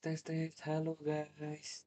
Tes tes, halo guys.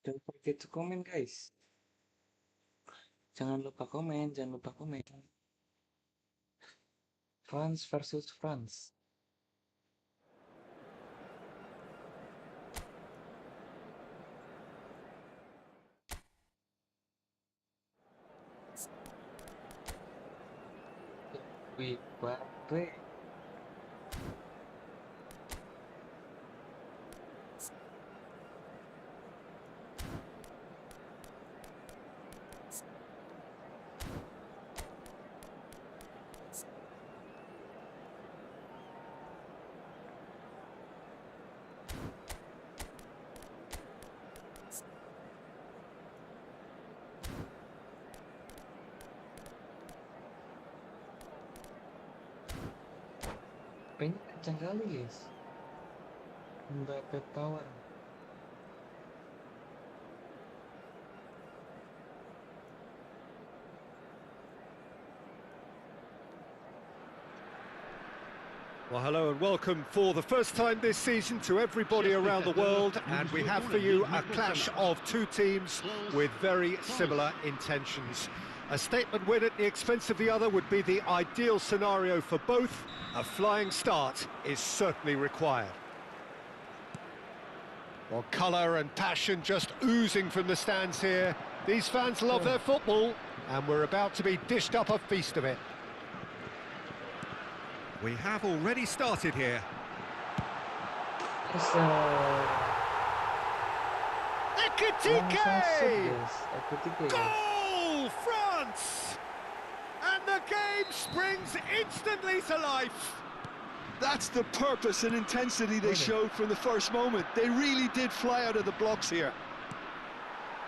Don't forget to comment guys. Jangan lupa komen, jangan lupa komen. France versus France. Wih, baterai. Kayaknya kencang kali guys. Mbappe power. Well, hello and welcome for the first time this season to everybody around the world, and we have for you a clash of two teams with very similar intentions. A statement win at the expense of the other would be the ideal scenario for both. A flying start is certainly required. Well, colour and passion just oozing from the stands here. These fans love their football, and we're about to be dished up a feast of it. We have already started here. Yes, langsung shoot Ekitike! guys. Ekitike guys. Goal, France! And the game springs instantly to life. That's the purpose and intensity they Okay. showed from the first moment. They really did fly out of the blocks here.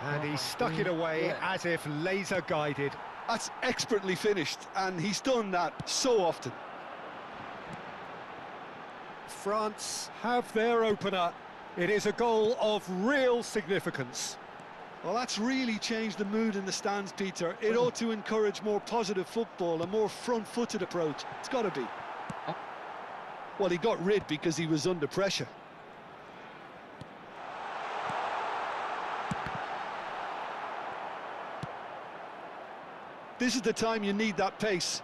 And he Oh, stuck it away yeah. as if laser guided. That's expertly finished, and he's done that so often. France have their opener. It is a goal of real significance. Well, that's really changed the mood in the stands, Peter. It ought to encourage more positive football, a more front-footed approach. It's got to be. Well, he got rid because he was under pressure. This is the time you need that pace.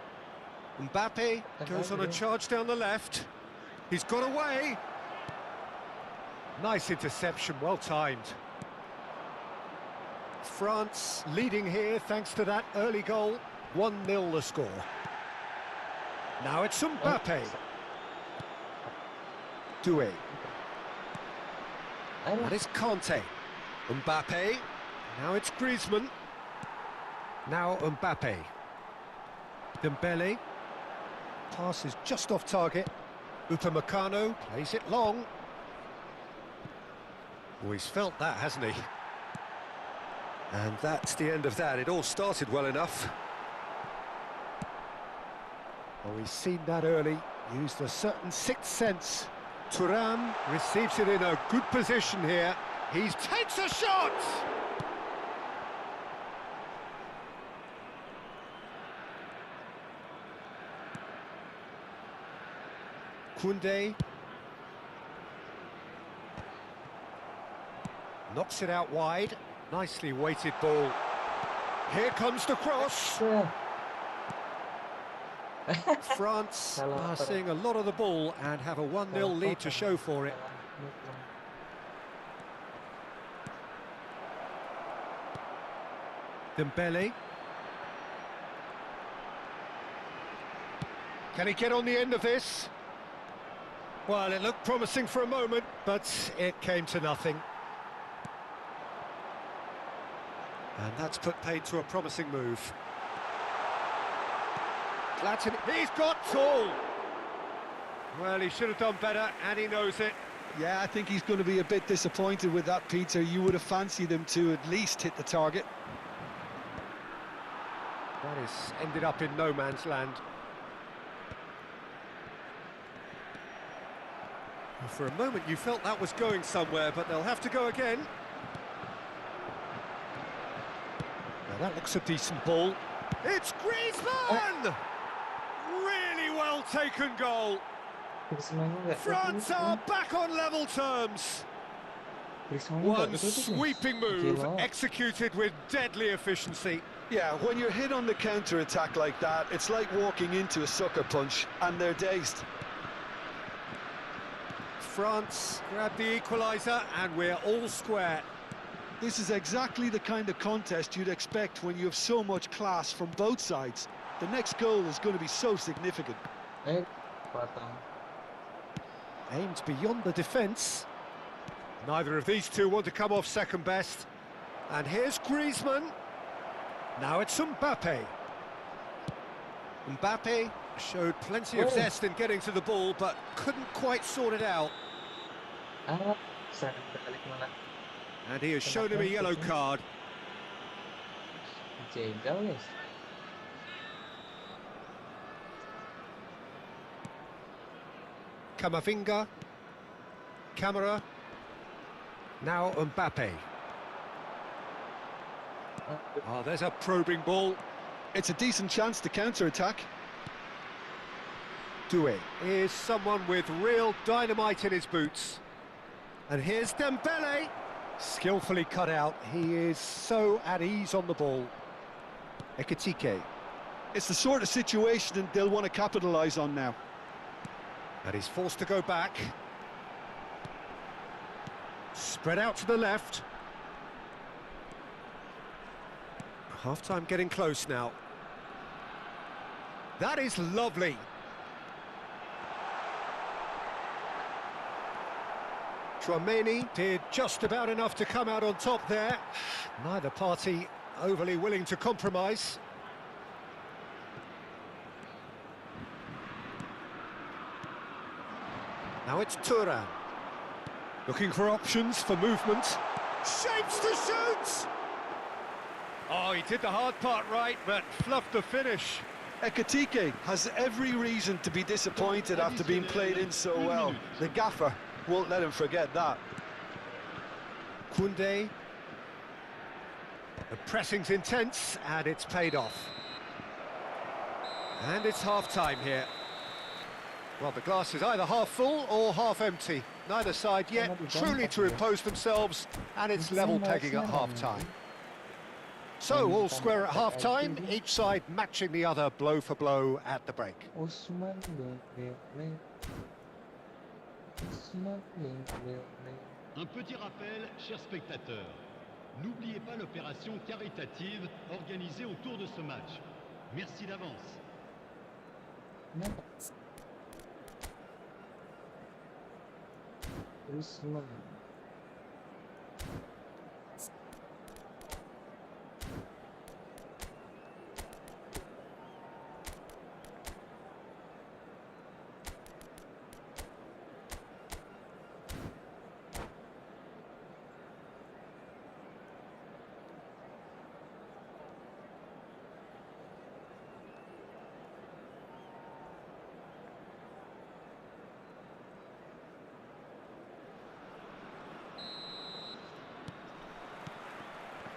Mbappe goes on a charge down the left. He's got away. Nice interception, well timed. France leading here thanks to that early goal. 1-0 the score. Now it's Mbappe. Doué. That is Conte. Mbappe. Now it's Griezmann. Now Mbappe. Dembele. Pass is just off target. Upamecano plays it long. Oh, he's felt that, hasn't he? And that's the end of that. It all started well enough. Oh, he's seen that early. Used a certain sixth sense. Thuram receives it in a good position here. He takes a shot! Koundé knocks it out wide. Nicely weighted ball. Here comes the cross. France are seeing a lot of the ball and have a 1-0 lead to show for it. Dembele. Can he get on the end of this? Well, it looked promising for a moment, but it came to nothing. And that's put paid to a promising move. Platini, he's got tall! Well, he should have done better, and he knows it. Yeah, I think he's going to be a bit disappointed with that, Peter. You would have fancied him to at least hit the target. That is ended up in no man's land. Well, for a moment you felt that was going somewhere, but they'll have to go again. Now that looks a decent ball. It's Griezmann! Really well taken goal. France are back on level terms. One sweeping move executed with deadly efficiency. Yeah, when you're hit on the counter-attack like that, it's like walking into a sucker punch, and they're dazed. France grab the equaliser, and we're all square. This is exactly the kind of contest you'd expect when you have so much class from both sides. The next goal is going to be so significant. Aimed beyond the defence. Neither of these two want to come off second best. And here's Griezmann. Now it's Mbappe. Mbappe showed plenty of zest in getting to the ball, but couldn't quite sort it out. And he has shown him a yellow card. Camavinga. Camera. Now Mbappe. Oh, there's a probing ball. It's a decent chance to counter-attack. Doué is someone with real dynamite in his boots. And here's Dembele. Skillfully cut out. He is so at ease on the ball. Ekitike. It's the sort of situation they'll want to capitalise on now. And he's forced to go back. Spread out to the left. Half-time getting close now. That is lovely. Chouameni did just about enough to come out on top there. Neither party overly willing to compromise. Now it's Thuram. Looking for options for movement. Shapes to shoot! Oh, he did the hard part right, but fluffed the finish. Ekitike has every reason to be disappointed after being played in so well. The gaffer won't let him forget that. Koundé. The pressing's intense, and it's paid off. And it's half-time here. Well, the glass is either half full or half empty. Neither side yet truly to impose themselves, and it's level pegging at half-time. So, all square at half-time, each side matching the other blow for blow at the break. Un petit rappel, chers spectateurs. N'oubliez pas l'opération caritative organisée autour de ce match. Merci d'avance.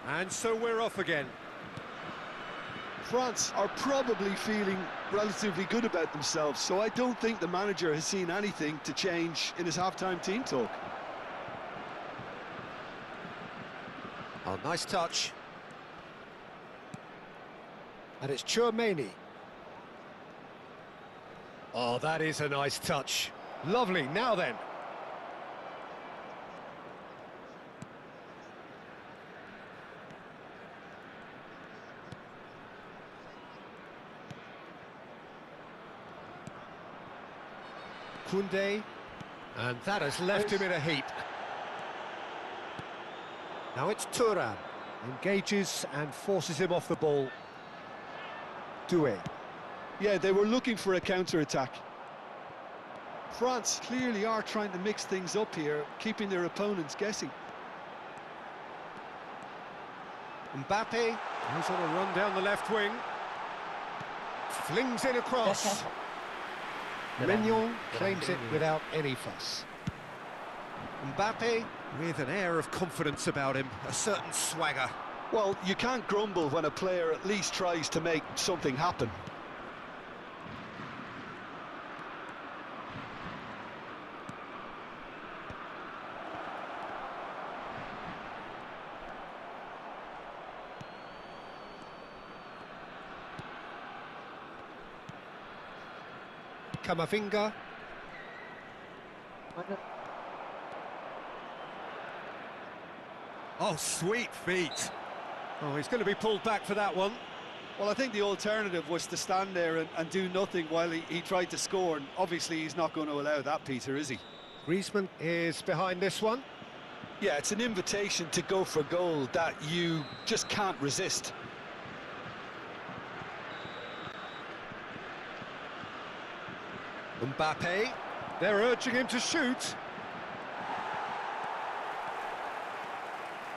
And so we're off again. France are probably feeling relatively good about themselves, so I don't think the manager has seen anything to change in his half-time team talk. Oh, nice touch. And it's Chouameni. Oh, that is a nice touch. Lovely, now then. Koundé, and that has left him in a heap. Now it's Thuram, engages and forces him off the ball. Doué. Yeah, they were looking for a counter-attack. France clearly are trying to mix things up here, keeping their opponents guessing. Mbappe goes on a run down the left wing. Flings it across. Mignon claims it without any fuss. Mbappe with an air of confidence about him, a certain swagger. Well, you can't grumble when a player at least tries to make something happen. Camavinga. Oh, sweet feet. Oh, he's going to be pulled back for that one. Well, I think the alternative was to stand there and do nothing while he tried to score, and obviously he's not going to allow that, Peter, is he? Griezmann is behind this one. Yeah, it's an invitation to go for goal that you just can't resist. Mbappe, they're urging him to shoot.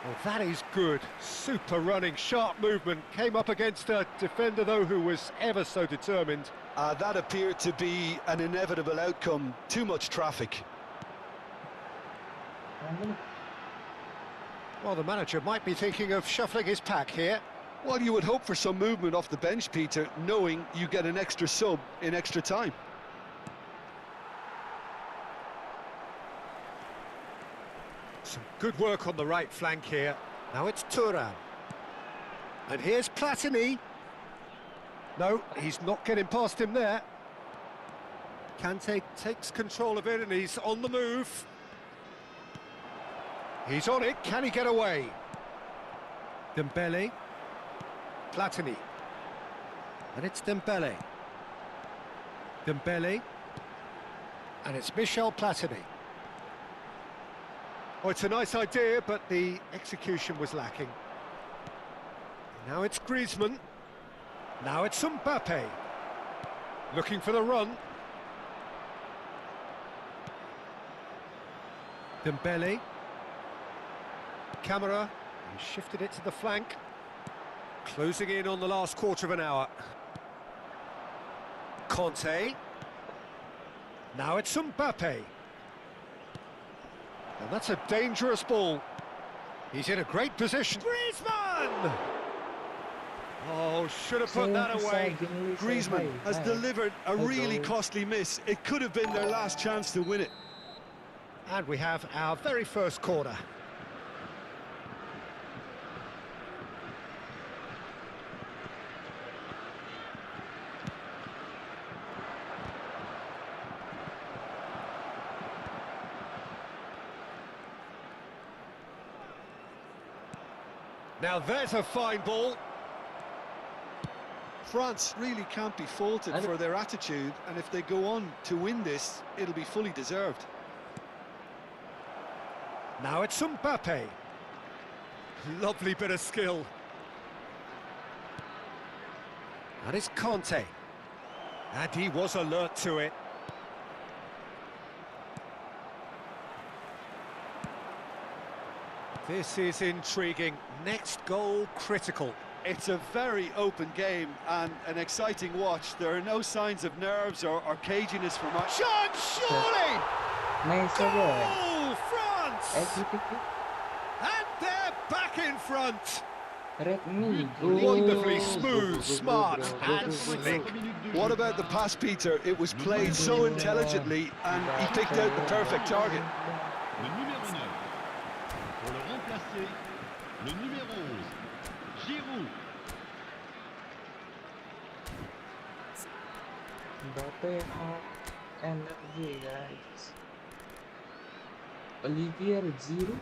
Well, that is good. Super running, sharp movement. Came up against a defender, though, who was ever so determined. That appeared to be an inevitable outcome. Too much traffic. Well, the manager might be thinking of shuffling his pack here. Well, you would hope for some movement off the bench, Peter, knowing you get an extra sub in extra time. Some good work on the right flank here. Now it's Thuram. And here's Platini. No, he's not getting past him there. Kante takes control of it and he's on the move. He's on it, can he get away? Dembele. Platini. And it's Dembele. Dembele. And it's Michel Platini. Oh, it's a nice idea, but the execution was lacking. Now it's Griezmann. Now it's Mbappe. Looking for the run. Dembele. Camera. He shifted it to the flank. Closing in on the last quarter of an hour. Conte. Now it's Mbappe. And that's a dangerous ball. He's in a great position. Griezmann! Oh, should have put that away. Griezmann has delivered a really costly miss. It could have been their last chance to win it. And we have our very first corner. Now there's a fine ball. France really can't be faulted for their attitude, and if they go on to win this, it'll be fully deserved. Now it's Mbappe. Lovely bit of skill. And it's Conte. And he was alert to it. This is intriguing. Next goal critical. It's a very open game and an exciting watch. There are no signs of nerves or caginess from much. Shot, surely! Goal, France! And they're back in front. Wonderfully smooth, smart and slick. What about the pass, Peter? It was played so intelligently and he picked out the perfect target. Le numéro 9. Pour le remplacer, le numéro 11. Giroud. Mbappe energy, guys. Olivier Giroud.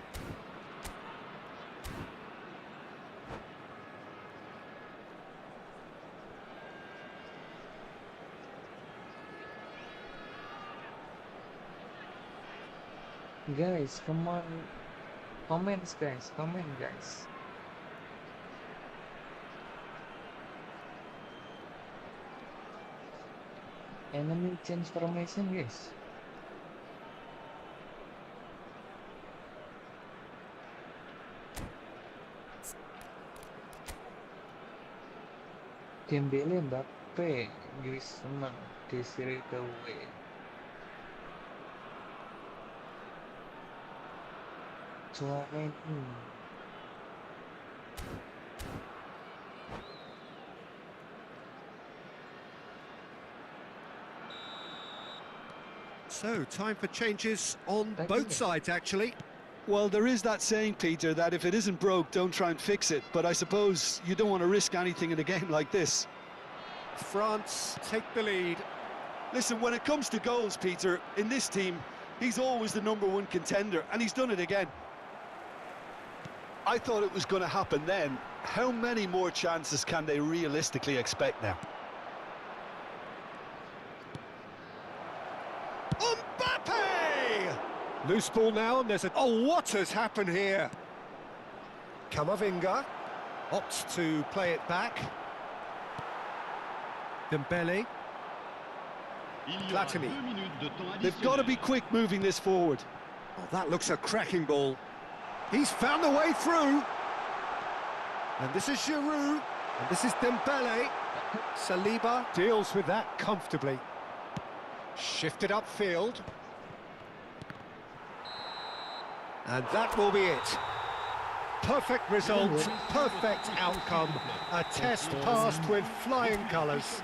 Guys, come on. Comments, guys. Comment, guys. Enemy change formation, guys. Dembele, Mbappe, Griezmann, Desiree Doué. Suarez. So, time for changes on both sides, actually. Well, there is that saying, Peter, that if it isn't broke, don't try and fix it. But I suppose you don't want to risk anything in a game like this. France take the lead. Listen, when it comes to goals, Peter, in this team, he's always the #1 contender, and he's done it again. I thought it was going to happen then. How many more chances can they realistically expect now? Mbappe! Loose ball now, and there's a... Oh, what has happened here? Camavinga opts to play it back. Dembele. Platini. They've got to be quick moving this forward. Oh, that looks a cracking ball. He's found the way through. And this is Giroud. And this is Dembele. Saliba deals with that comfortably. Shifted upfield. And that will be it. Perfect result, perfect outcome. A test passed with flying colours.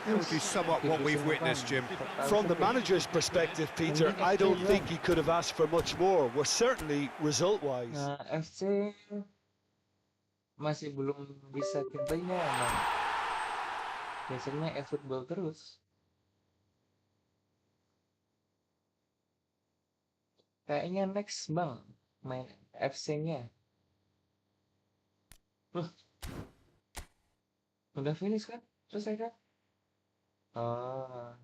That would be somewhat what we've witnessed, Jim. From the manager's perspective, Peter, I don't think he could have asked for much more. Well, certainly result-wise. FC masih belum bisa tibanya emang. Biasanya eFootball terus. Kayaknya next bang main FC-nya. Udah finish kan? Selesai kan? Oh.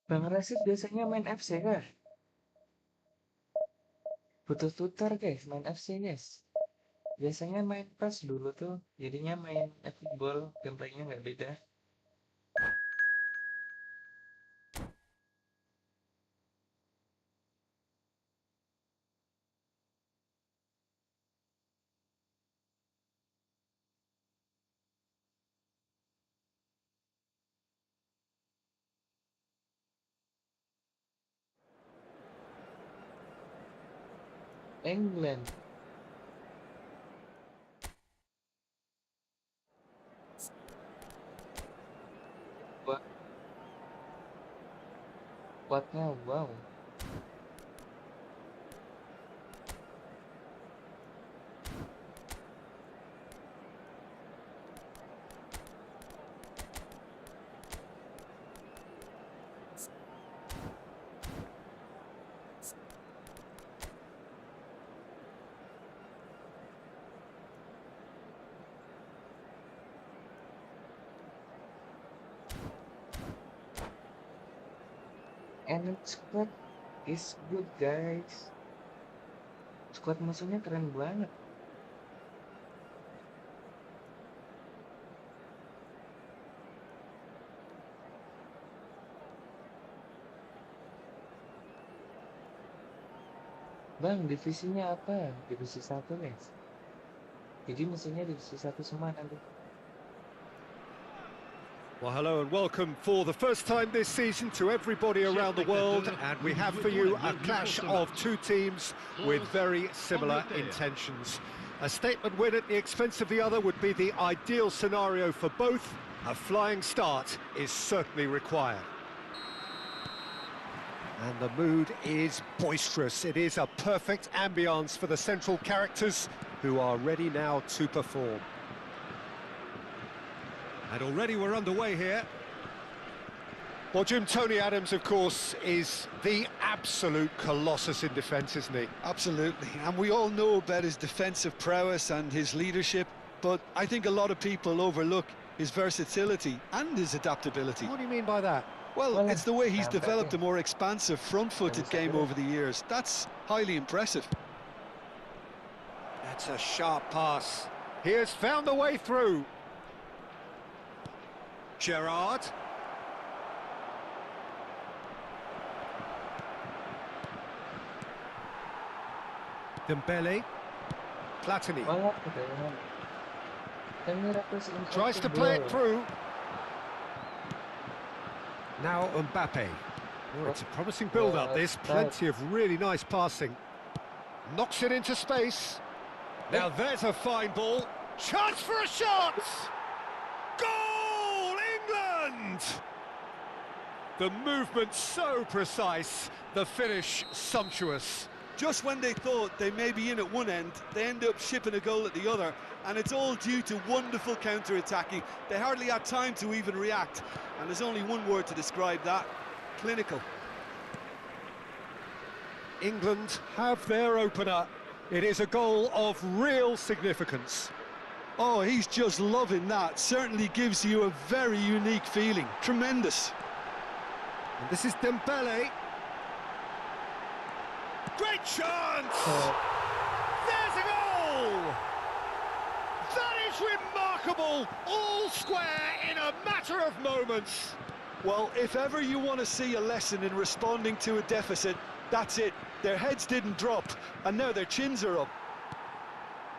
Bang Rasid biasanya main FC kah? Butuh tutor guys, main FC guys. Biasanya main PES dulu tuh, jadinya main eFootball, gameplaynya nggak beda. England. Wah, kuatnya wow. And squad is good guys. Squad musuhnya keren banget. Bang, divisinya apa? Divisi 1 guys. Jadi musuhnya divisi 1 semua nanti. Well, hello and welcome for the first time this season to everybody around the world, and we have for you a clash of two teams with very similar intentions. A statement win at the expense of the other would be the ideal scenario for both. A flying start is certainly required. And the mood is boisterous. It is a perfect ambience for the central characters who are ready now to perform. And already we're underway here. Well, Jim, Tony Adams, of course, is the absolute colossus in defence, isn't he? Absolutely, and we all know about his defensive prowess and his leadership, but I think a lot of people overlook his versatility and his adaptability. What do you mean by that? Well, it's the way he's developed a more expansive front-footed game over the years. That's highly impressive. That's a sharp pass. He has found the way through. Gerrard. Dembele. Platini. Tries to play it through. Now Mbappe. Oh, it's a promising build-up, this. Plenty of really nice passing. Knocks it into space. Now there's a fine ball. Chance for a shot! Goal, England! The movement so precise, the finish sumptuous. Just when they thought they may be in at one end, they end up shipping a goal at the other, and it's all due to wonderful counter-attacking. They hardly had time to even react, and there's only one word to describe that: clinical. England have their opener. It is a goal of real significance. Oh, he's just loving that. Certainly gives you a very unique feeling. Tremendous. And this is Dembele. Great chance! There's a goal! That is remarkable! All square in a matter of moments. Well, if ever you want to see a lesson in responding to a deficit, that's it. Their heads didn't drop, and now their chins are up.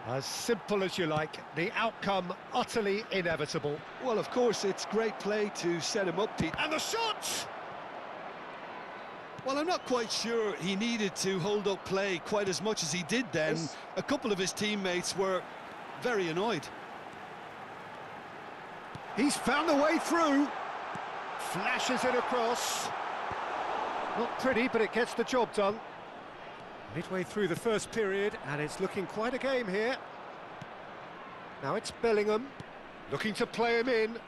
As simple as you like, the outcome utterly inevitable. Well, of course, it's great play to set him up, Pete. And the shot! Well, I'm not quite sure he needed to hold up play quite as much as he did then. Yes. A couple of his teammates were very annoyed. He's found the way through. Flashes it across. Not pretty, but it gets the job done. Midway through the first period, and it's looking quite a game here. Now it's Bellingham, looking to play him in.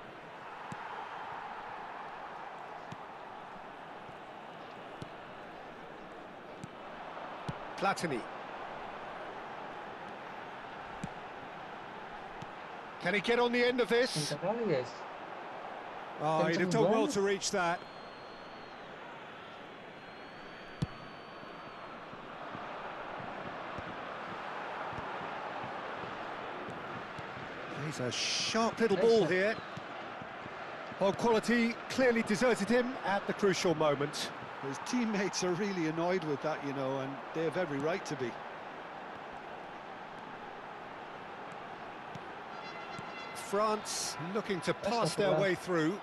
Platini. Can he get on the end of this? Kencang kali guys. Oh, he'd have Kencang done well banget. to reach that. He's a sharp little ball here. Well, quality clearly deserted him at the crucial moment. His teammates are really annoyed with that, you know, and they have every right to be. France looking to pass their way through.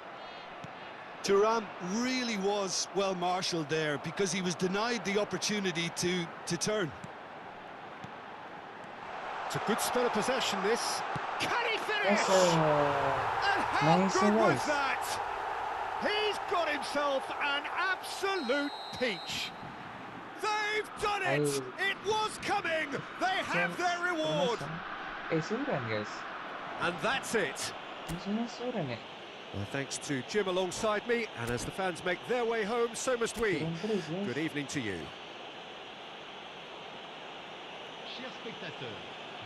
Thuram really was well marshalled there because he was denied the opportunity to turn. It's a good spell of possession, this. Can he finish? And how Nice good was nice. that? He's got himself an absolute peach. They've done it! It was coming! They have their reward! Suran guys. And that's it. Musuhnya Suran ya? Well, thanks to Jim alongside me, and as the fans make their way home, so must we. Suran terus guys. Good evening to you. Chers spectateurs,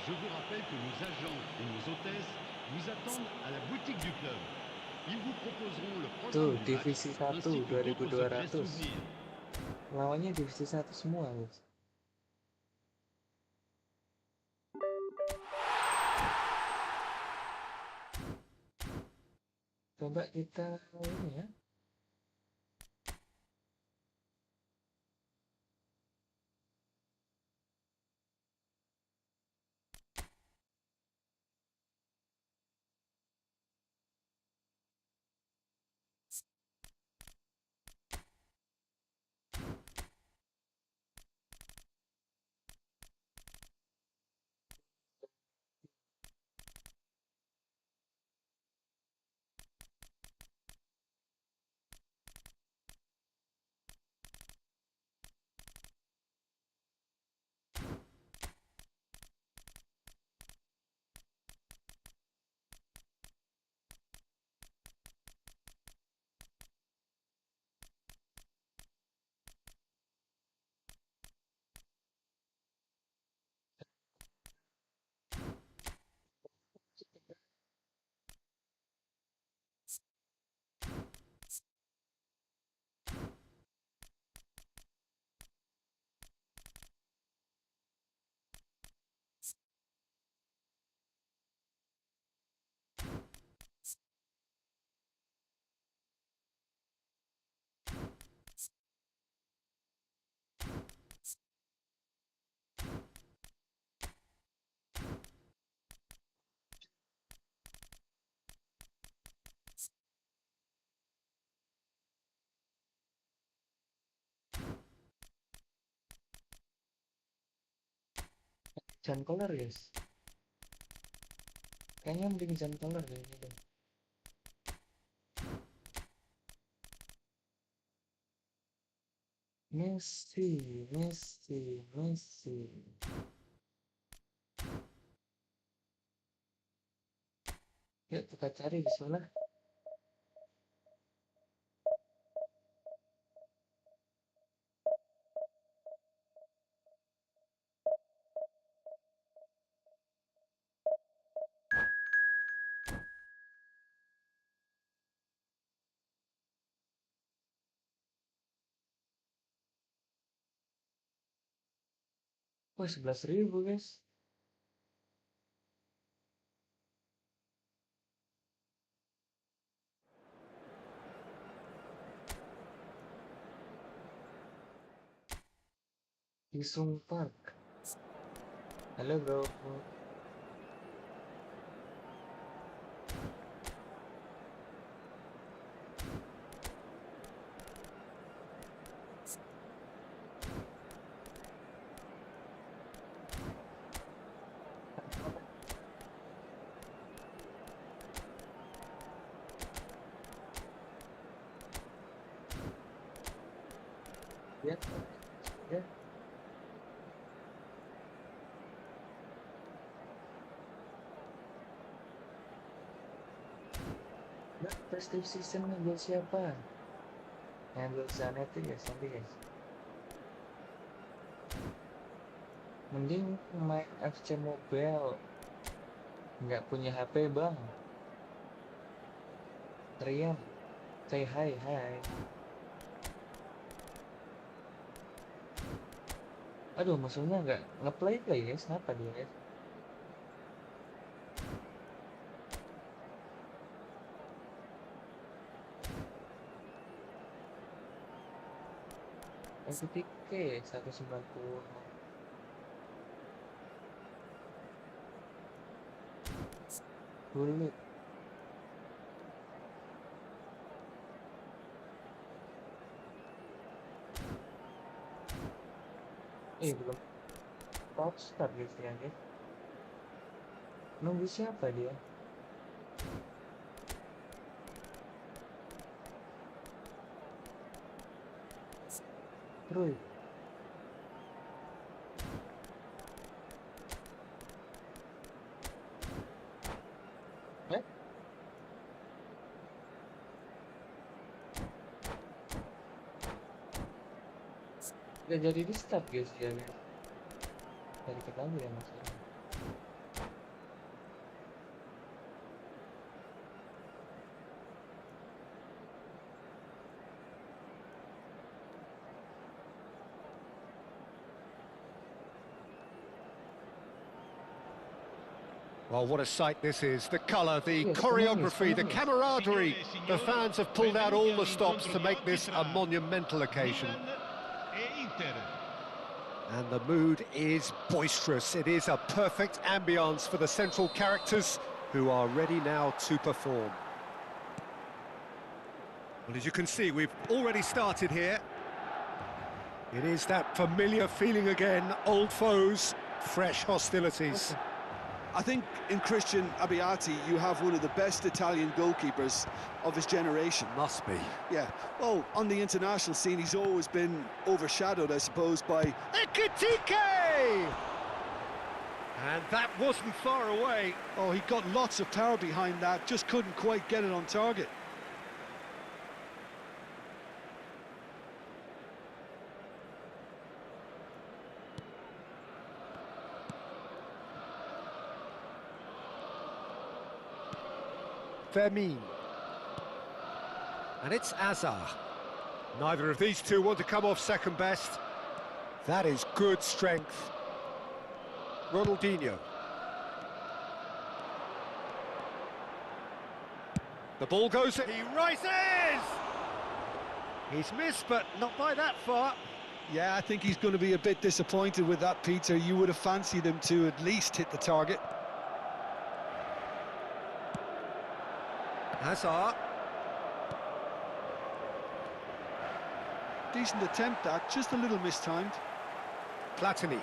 je vous rappelle que nos agents et nos hôtesses vous attendent à la boutique du club. Ils vous proposeront le Tuh, programme du match, divisi 1 ainsi que d'autres objets 2200. souvenirs. Lawannya divisi 1 semua guys. Coba kita ini ya. Jan color guys. Kayaknya mending jan color deh gitu. Messi, Messi, Messi. Yuk kita cari bismillah. Wah 11.000 guys. Isung Park. Halo bro. Ya, ya. Nah, festive season ngambil siapa? Ngambil Zanetti guys, nanti guys. Mending main FC Mobile. Nggak punya HP bang. Rian, say hi, hi. Aduh, musuhnya nggak nge-play guys. Kenapa dia guys? FTK 190. Dulu. Belum top start guys ya guys. Nunggu siapa dia? Terus. Gak jadi di start guys ya guys. Dari ketahui ya maksudnya. Well, what a sight this is. The colour, the choreography, the camaraderie. The fans have pulled out all the stops to make this a monumental occasion. And the mood is boisterous. It is a perfect ambience for the central characters who are ready now to perform. Well, as you can see, we've already started here. It is that familiar feeling again, old foes, fresh hostilities. I think in Christian Abbiati you have one of the best Italian goalkeepers of his generation. Must be. Yeah, well, on the international scene he's always been overshadowed, I suppose, by Ekitike! And that wasn't far away. Oh, he got lots of power behind that, just couldn't quite get it on target. Vermin. And it's Azar. Neither of these two want to come off second best. That is good strength. Ronaldinho. The ball goes, he rises! He's missed, but not by that far. Yeah, I think he's going to be a bit disappointed with that, Peter. You would have fancied him to at least hit the target. Hazard. Decent attempt, that, just a little mistimed. Platini.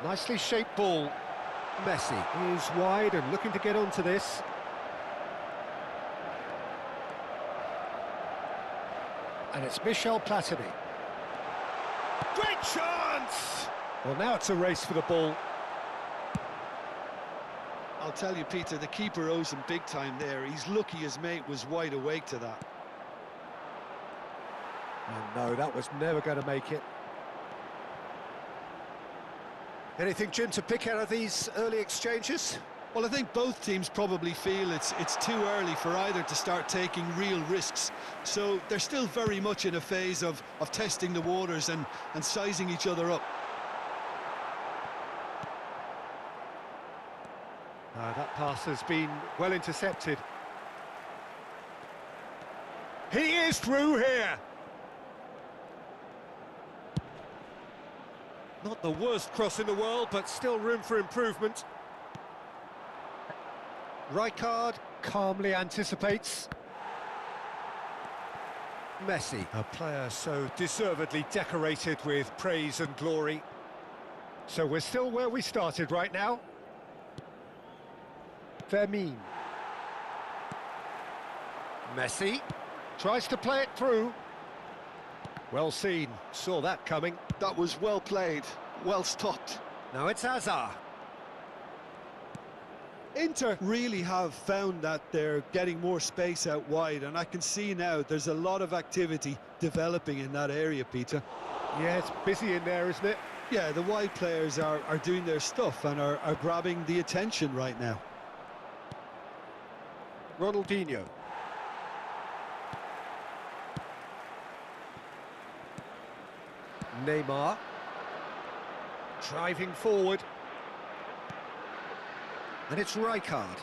Nicely shaped ball. Messi is wide and looking to get onto this. And it's Michel Platini. Great chance! Well, now it's a race for the ball. I'll tell you, Peter, the keeper owes him big time there. He's lucky his mate was wide awake to that. And no, that was never going to make it. Anything, Jim, to pick out of these early exchanges? Well, I think both teams probably feel it's too early for either to start taking real risks. So they're still very much in a phase of testing the waters and sizing each other up. That pass has been well intercepted. He is through here. Not the worst cross in the world, but still room for improvement. Rijkaard calmly anticipates. Messi, a player so deservedly decorated with praise and glory. So we're still where we started right now. Vermin. Messi tries to play it through. Well seen, saw that coming. That was well played, well stopped. Now it's Hazard. Inter really have found that they're getting more space out wide, and I can see now there's a lot of activity developing in that area, Peter. Yeah, it's busy in there, isn't it? Yeah, the wide players are doing their stuff and are grabbing the attention right now. Ronaldinho. Neymar. Driving forward. And it's Rijkaard.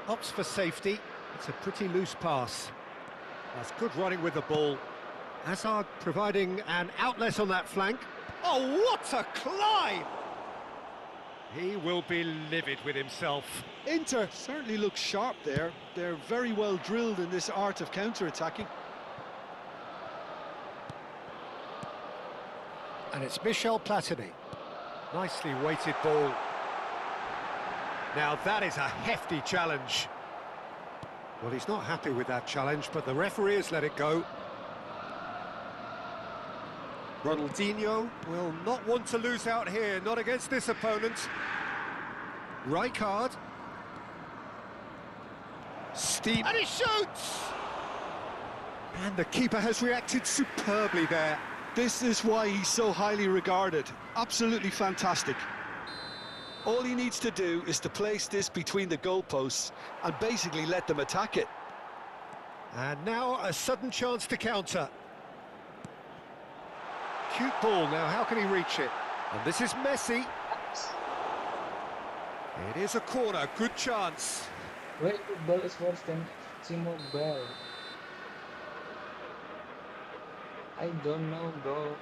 Opts for safety. It's a pretty loose pass. That's good running with the ball. Hazard providing an outlet on that flank. Oh, what a climb! He will be livid with himself. Inter certainly look sharp there. They're very well drilled in this art of counter-attacking. And it's Michel Platini. Nicely weighted ball. Now that is a hefty challenge. Well, he's not happy with that challenge, but the referee has let it go. Ronaldinho will not want to lose out here, not against this opponent. Rijkaard. Steep. And he shoots! And the keeper has reacted superbly there. This is why he's so highly regarded. Absolutely fantastic. All he needs to do is to place this between the goalposts and basically let them attack it. And now a sudden chance to counter. Cute ball now, how can he reach it? And this is Messi. It is a corner, good chance. Wait, football is worse than mobile. I don't know, bro.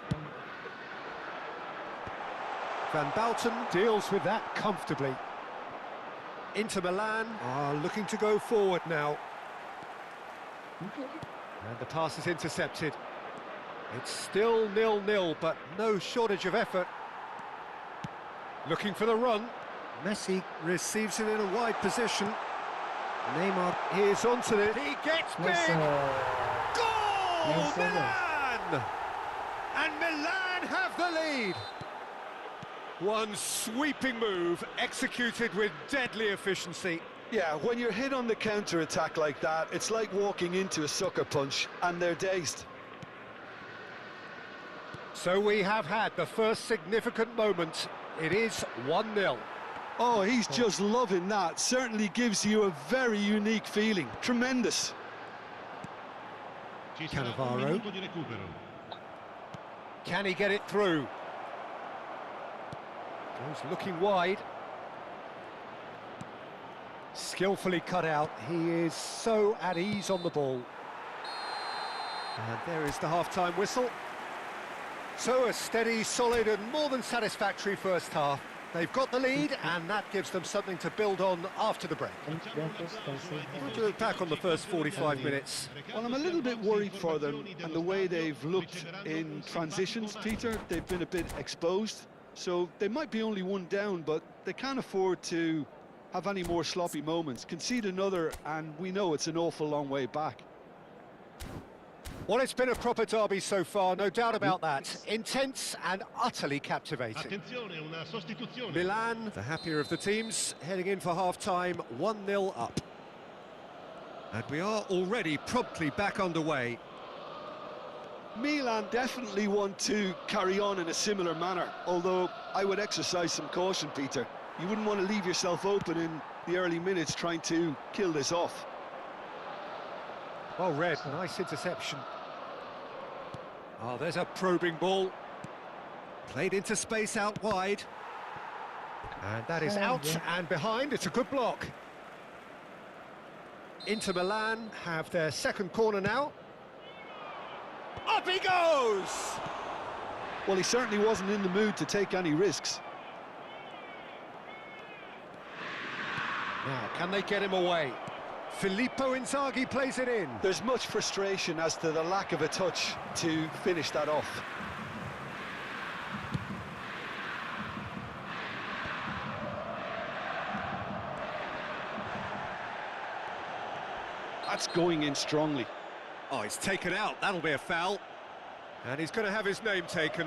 Van Bouten deals with that comfortably. Inter Milan are looking to go forward now. And the pass is intercepted. It's still 0-0, but no shortage of effort. Looking for the run. Messi receives it in a wide position. Neymar is onto it. He gets big! Goal! Milan! And Milan have the lead. One sweeping move, executed with deadly efficiency. Yeah, when you're hit on the counter-attack like that, it's like walking into a sucker punch, and they're dazed. So we have had the first significant moment. It is 1-0. Oh, he's just loving that. Certainly gives you a very unique feeling. Tremendous. Cannavaro. Can he get it through? Goes looking wide. Skillfully cut out. He is so at ease on the ball. And there is the half-time whistle. So a steady, solid and more than satisfactory first half. They've got the lead and that gives them something to build on after the break. We'll do it back on the first 45 minutes. Well, I'm a little bit worried for them and the way they've looked in transitions, Peter. They've been a bit exposed, so they might be only one down, but they can't afford to have any more sloppy moments. Concede another and we know it's an awful long way back. Well, it's been a proper derby so far, no doubt about that. Intense and utterly captivating. Milan, the happier of the teams, heading in for half-time, 1-0 up. And we are already promptly back underway. Milan definitely want to carry on in a similar manner, although I would exercise some caution, Peter. You wouldn't want to leave yourself open in the early minutes trying to kill this off. Well read, nice interception. Oh, there's a probing ball. Played into space out wide. And that is out and behind, it's a good block. Inter Milan have their second corner now. Up he goes! Well, he certainly wasn't in the mood to take any risks. Now, can they get him away? Filippo Inzaghi plays it in. There's much frustration as to the lack of a touch to finish that off. That's going in strongly. Oh, he's taken out, that'll be a foul. And he's going to have his name taken.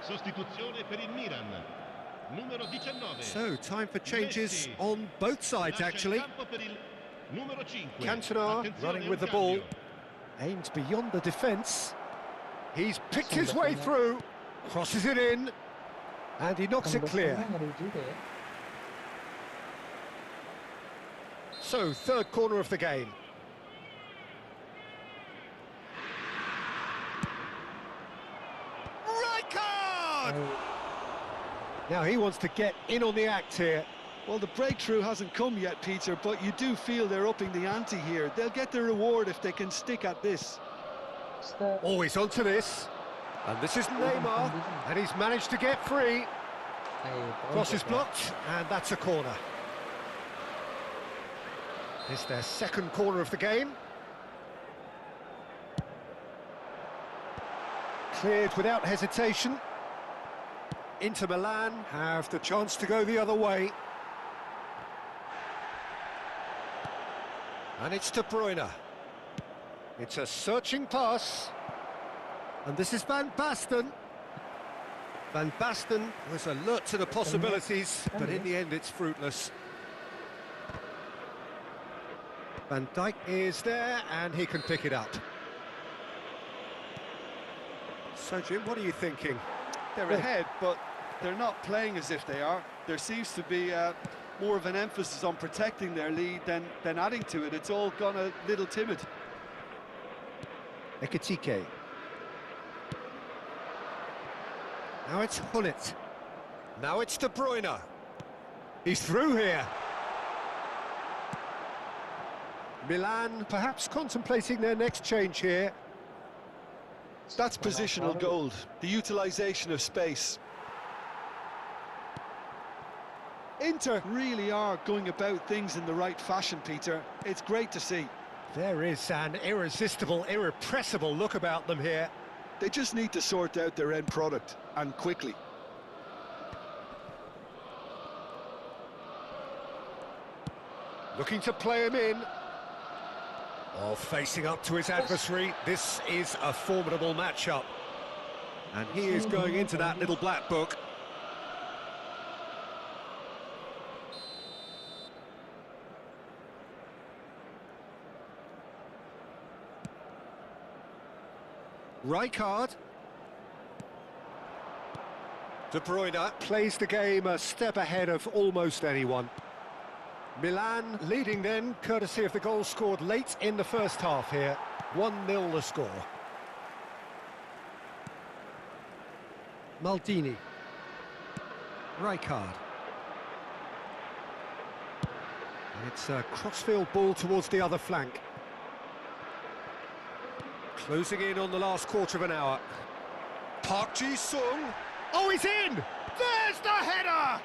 Sostituzione per il Milan. Numero 19. So, time for changes on both sides, actually. Cantona running with the ball. Aimed beyond the defence. He's picked his way through. Crosses it in. And he knocks it clear. So, third corner of the game. Right card! Now he wants to get in on the act here. Well, the breakthrough hasn't come yet, Peter, but you do feel they're upping the ante here. They'll get their reward if they can stick at this. Always onto this. And this is Neymar, and he's managed to get free. Cross is blocked, and that's a corner. It's their second corner of the game. Cleared without hesitation. Inter Milan have the chance to go the other way. And it's De Bruyne. It's a searching pass. And this is Van Basten. Van Basten was alert to the possibilities, but in the end it's fruitless. Van Dijk is there, and he can pick it up. So, Jim, what are you thinking? They're ahead, but they're not playing as if they are. There seems to be more of an emphasis on protecting their lead than adding to it. It's all gone a little timid. Ekitike. Now it's Hullet. Now it's De Bruyne. He's through here. Milan perhaps contemplating their next change here. That's positional gold, the utilisation of space. Inter really are going about things in the right fashion, Peter. It's great to see. There is an irresistible, irrepressible look about them here. They just need to sort out their end product, and quickly. Looking to play him in. Oh, facing up to his adversary. This is a formidable matchup. And he is going into that little black book. Rijkaard. De Bruyne plays the game a step ahead of almost anyone. Milan leading then, courtesy of the goal scored late in the first half here. 1-0 the score. Maldini. Rijkaard. And it's a crossfield ball towards the other flank. Closing in on the last quarter of an hour. Park Ji-sung. Oh, he's in! There's the header!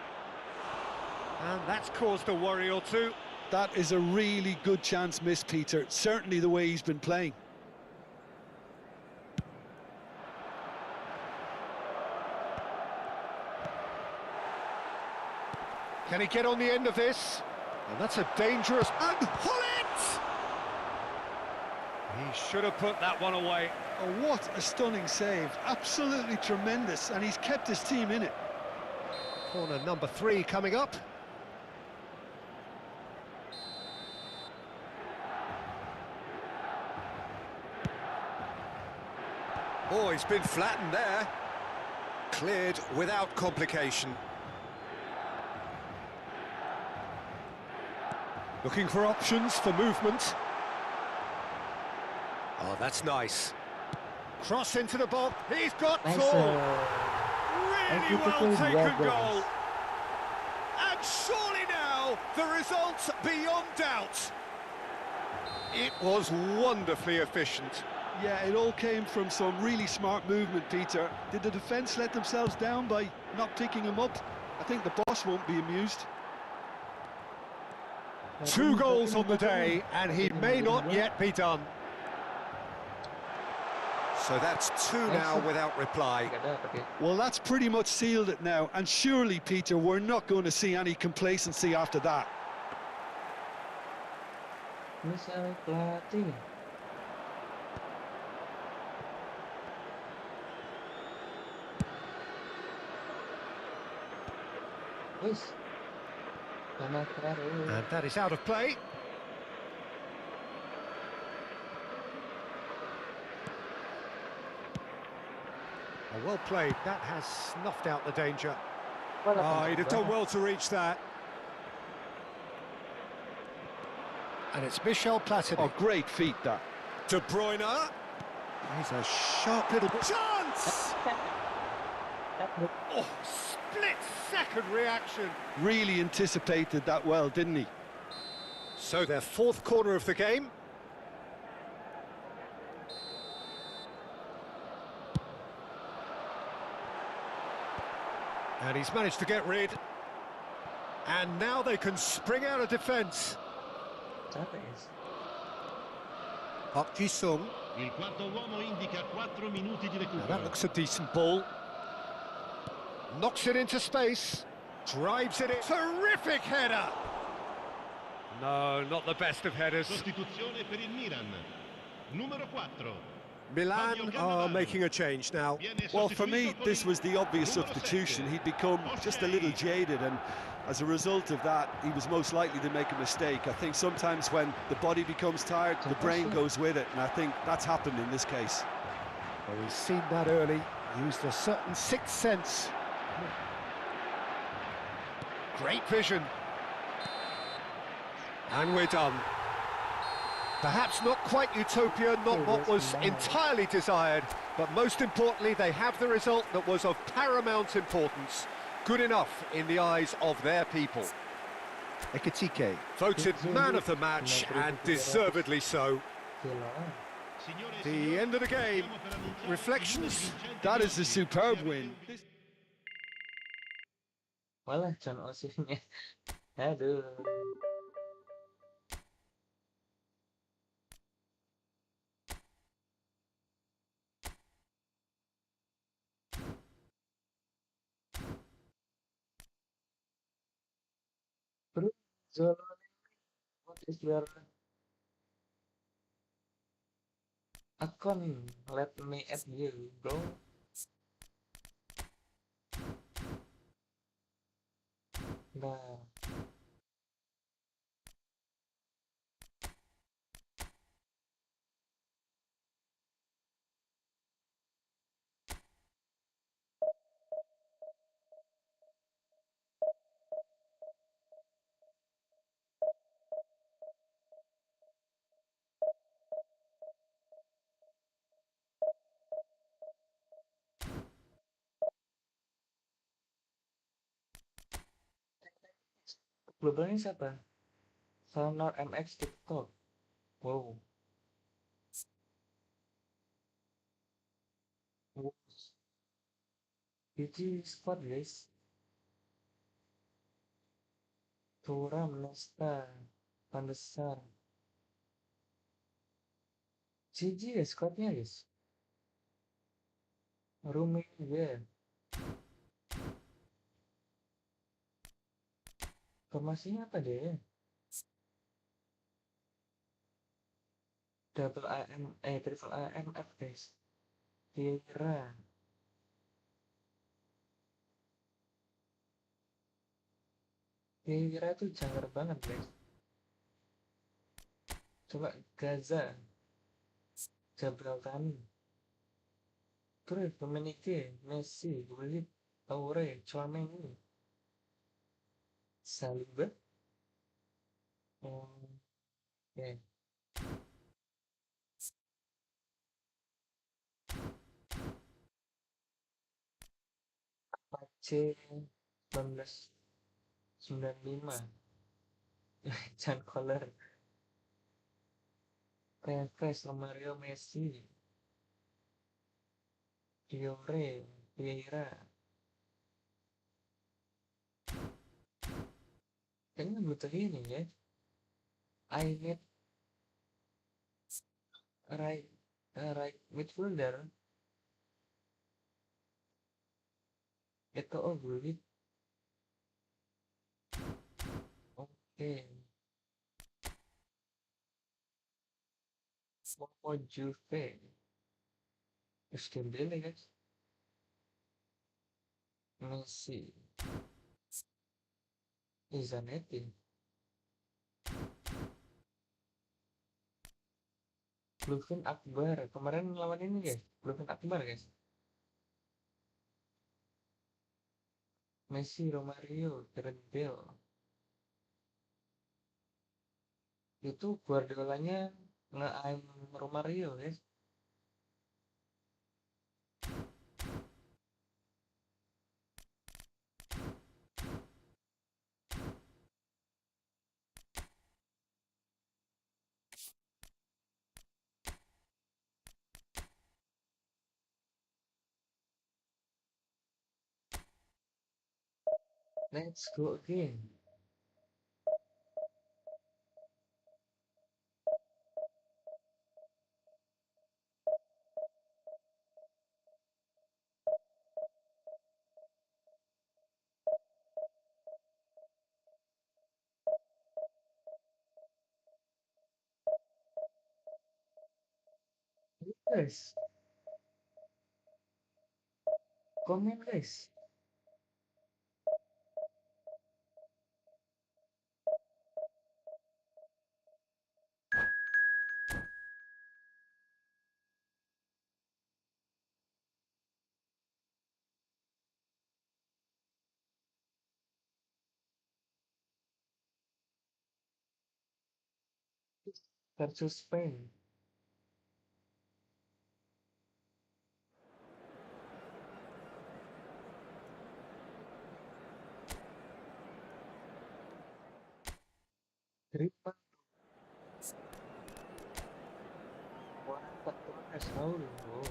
And that's caused a worry or two. That is a really good chance missed, Peter. Certainly the way he's been playing. Can he get on the end of this? And that's a dangerous... And Hullet! He should have put that one away. Oh, what a stunning save. Absolutely tremendous, and he's kept his team in it. Corner number 3 coming up. Oh, he's been flattened there. Cleared without complication. Looking for options for movement. Oh, that's nice. Cross into the box. He's got Nice, goal. Really well taken goal. And surely now, the result's beyond doubt. It was wonderfully efficient. Yeah, it all came from some really smart movement, Peter. Did the defence let themselves down by not picking him up? I think the boss won't be amused. 2 goals on the day, and he may not yet be done. So that's 2 now without reply. Well, that's pretty much sealed it now, and surely, Peter, we're not going to see any complacency after that. Misal pelatih. Wis. Karena terakhir. And that is out of play. Oh, well played. That has snuffed out the danger. Oh, he'd have done well to reach that. And it's Michel Platini. Oh, great feat, that. De Bruyne. He's a sharp little chance! Oh, split-second reaction. Really anticipated that well, didn't he? So their fourth corner of the game. And he's managed to get rid. And now they can spring out of defence. Park Ji-sung. Il quarto uomo indica 4 minuti di Now recupero. that looks a decent ball. Knocks it into space. Drives it in. Terrific header! No, not the best of headers. Sostituzione per il Milan. Numero 4. Milan are making a change now. Well, for me, this was the obvious substitution. He'd become just a little jaded, and as a result of that, he was most likely to make a mistake. I think sometimes when the body becomes tired, the brain goes with it, and I think that's happened in this case. Well, we've seen that early. Used a certain sixth sense. Great vision. And we're done. Perhaps not quite utopia, not what was entirely desired, but most importantly, they have the result that was of paramount importance. Good enough in the eyes of their people. Ekitike voted man of the match, and deservedly so. The end of the game. Reflections? That is a superb win. Malah John Osimhen. Aduh. Bro, Zolo, what is your account? Let me add you, bro. Nah. Globalnya siapa? Sonor MX TikTok. Wow. GG squad guys. Turam, Nesta, Pandesar. GG ya squadnya guys. Rumi juga. Formasinya apa deh? Double AM, triple AMF guys. Kira. Kira tuh jangkar banget guys. Coba Gaza. Gibraltar. Terus Dominique, Messi, Gullit, Aure, Chouameni. Saliba. Oke. Pace 1995. Chan Collar. Tevez, Romario, Messi. Diore, Vieira. Kayaknya butuh ini ya. I need right midfielder. Itu Gullit. Oke. Mau Juve. Dembele guys. Messi. Zanetti. Bluefin Akbar. Kemarin lawan ini guys. Bluefin Akbar guys. Messi, Romario, Gareth Bale. Itu Guardiolanya nge-aim Romario guys. Let's go again. Guys, komen guys. Versus Spain. Griezmann. Wah, tak tulis Saul. Oh.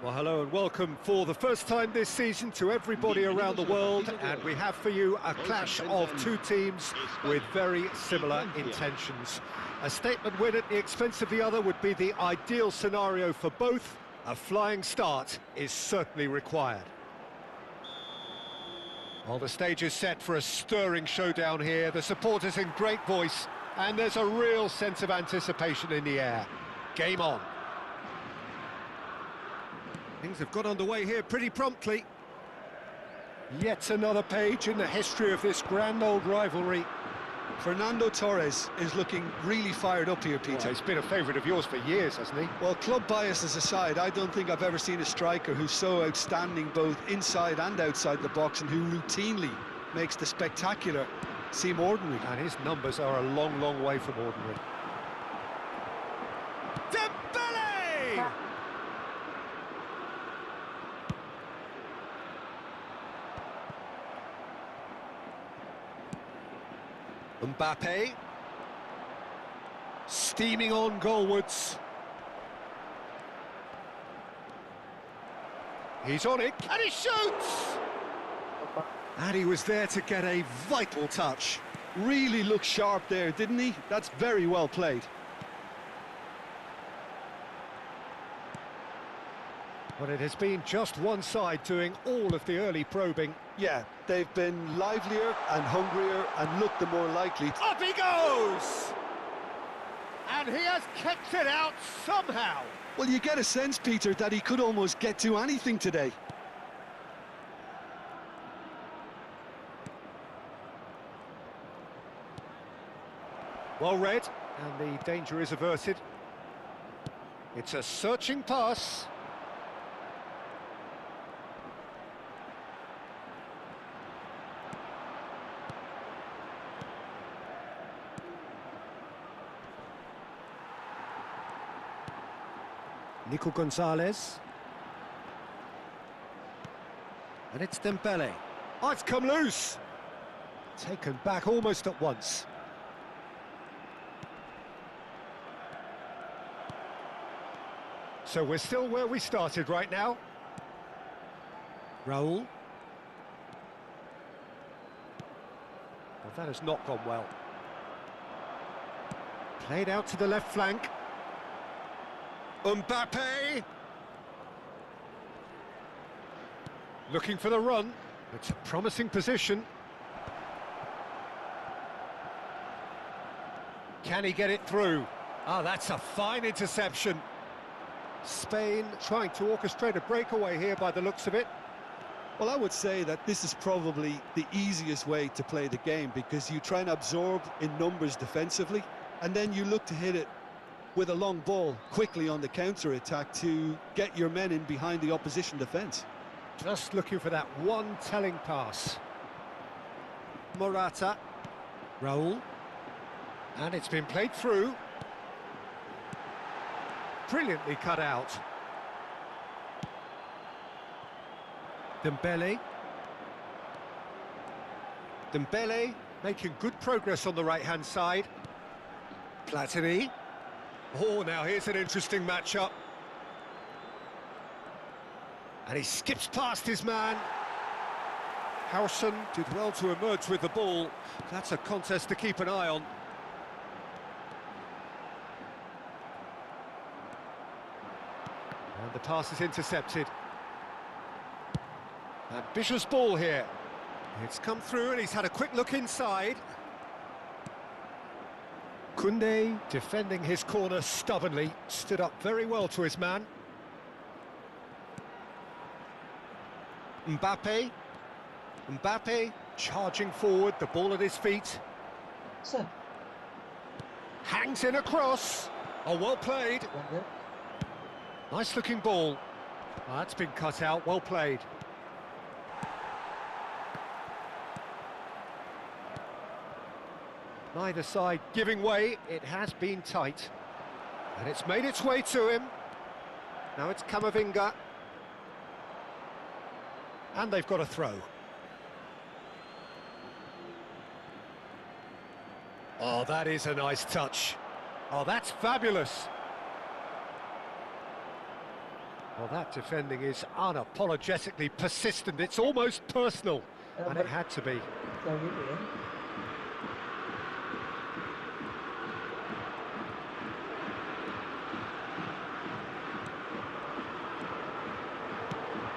Well, hello and welcome for the first time this season to everybody around the world, and we have for you a clash of two teams with very similar intentions. A statement win at the expense of the other would be the ideal scenario for both. A flying start is certainly required. Well, the stage is set for a stirring showdown here. The supporters in great voice, and there's a real sense of anticipation in the air. Game on. Things have got underway here pretty promptly. Yet another page in the history of this grand old rivalry. Fernando Torres is looking really fired up here, Peter. Well, he's been a favourite of yours for years, hasn't he? Well, club biases aside, I don't think I've ever seen a striker who's so outstanding both inside and outside the box, and who routinely makes the spectacular seem ordinary. And his numbers are a long, long way from ordinary. Dembele! Mbappe, steaming on goalwards. He's on it, and he shoots! And he was there to get a vital touch. Really looked sharp there, didn't he? That's very well played. But it has been just one side doing all of the early probing. Yeah, they've been livelier and hungrier and looked the more likely. Up he goes! And he has kept it out somehow. Well, you get a sense, Peter, that he could almost get to anything today. Well read, and the danger is averted. It's a searching pass. Nico Gonzalez. And it's Dembele. Oh, it's come loose. Taken back almost at once. So we're still where we started right now. Raul. Well, that has not gone well. Played out to the left flank. Mbappe! Looking for the run. It's a promising position. Can he get it through? Ah, that's a fine interception. Spain trying to orchestrate a breakaway here by the looks of it. Well, I would say that this is probably the easiest way to play the game, because you try and absorb in numbers defensively, and then you look to hit it with a long ball quickly on the counter-attack to get your men in behind the opposition defence. Just looking for that one telling pass. Morata. Raul. And it's been played through. Brilliantly cut out. Dembele. Dembele making good progress on the right-hand side. Platini. Oh, now here's an interesting matchup. And he skips past his man. Howson did well to emerge with the ball. That's a contest to keep an eye on. And the pass is intercepted. Ambitious ball here. It's come through and he's had a quick look inside. Koundé defending his corner stubbornly, stood up very well to his man. Mbappe. Mbappe charging forward, the ball at his feet. Sir. Hangs in a cross. Oh, well played. Nice looking ball. Oh, that's been cut out, well played. Neither side giving way, it has been tight. And it's made its way to him. Now it's Camavinga. And they've got a throw. Oh, that is a nice touch. Oh, that's fabulous. Well, that defending is unapologetically persistent. It's almost personal. And it had to be.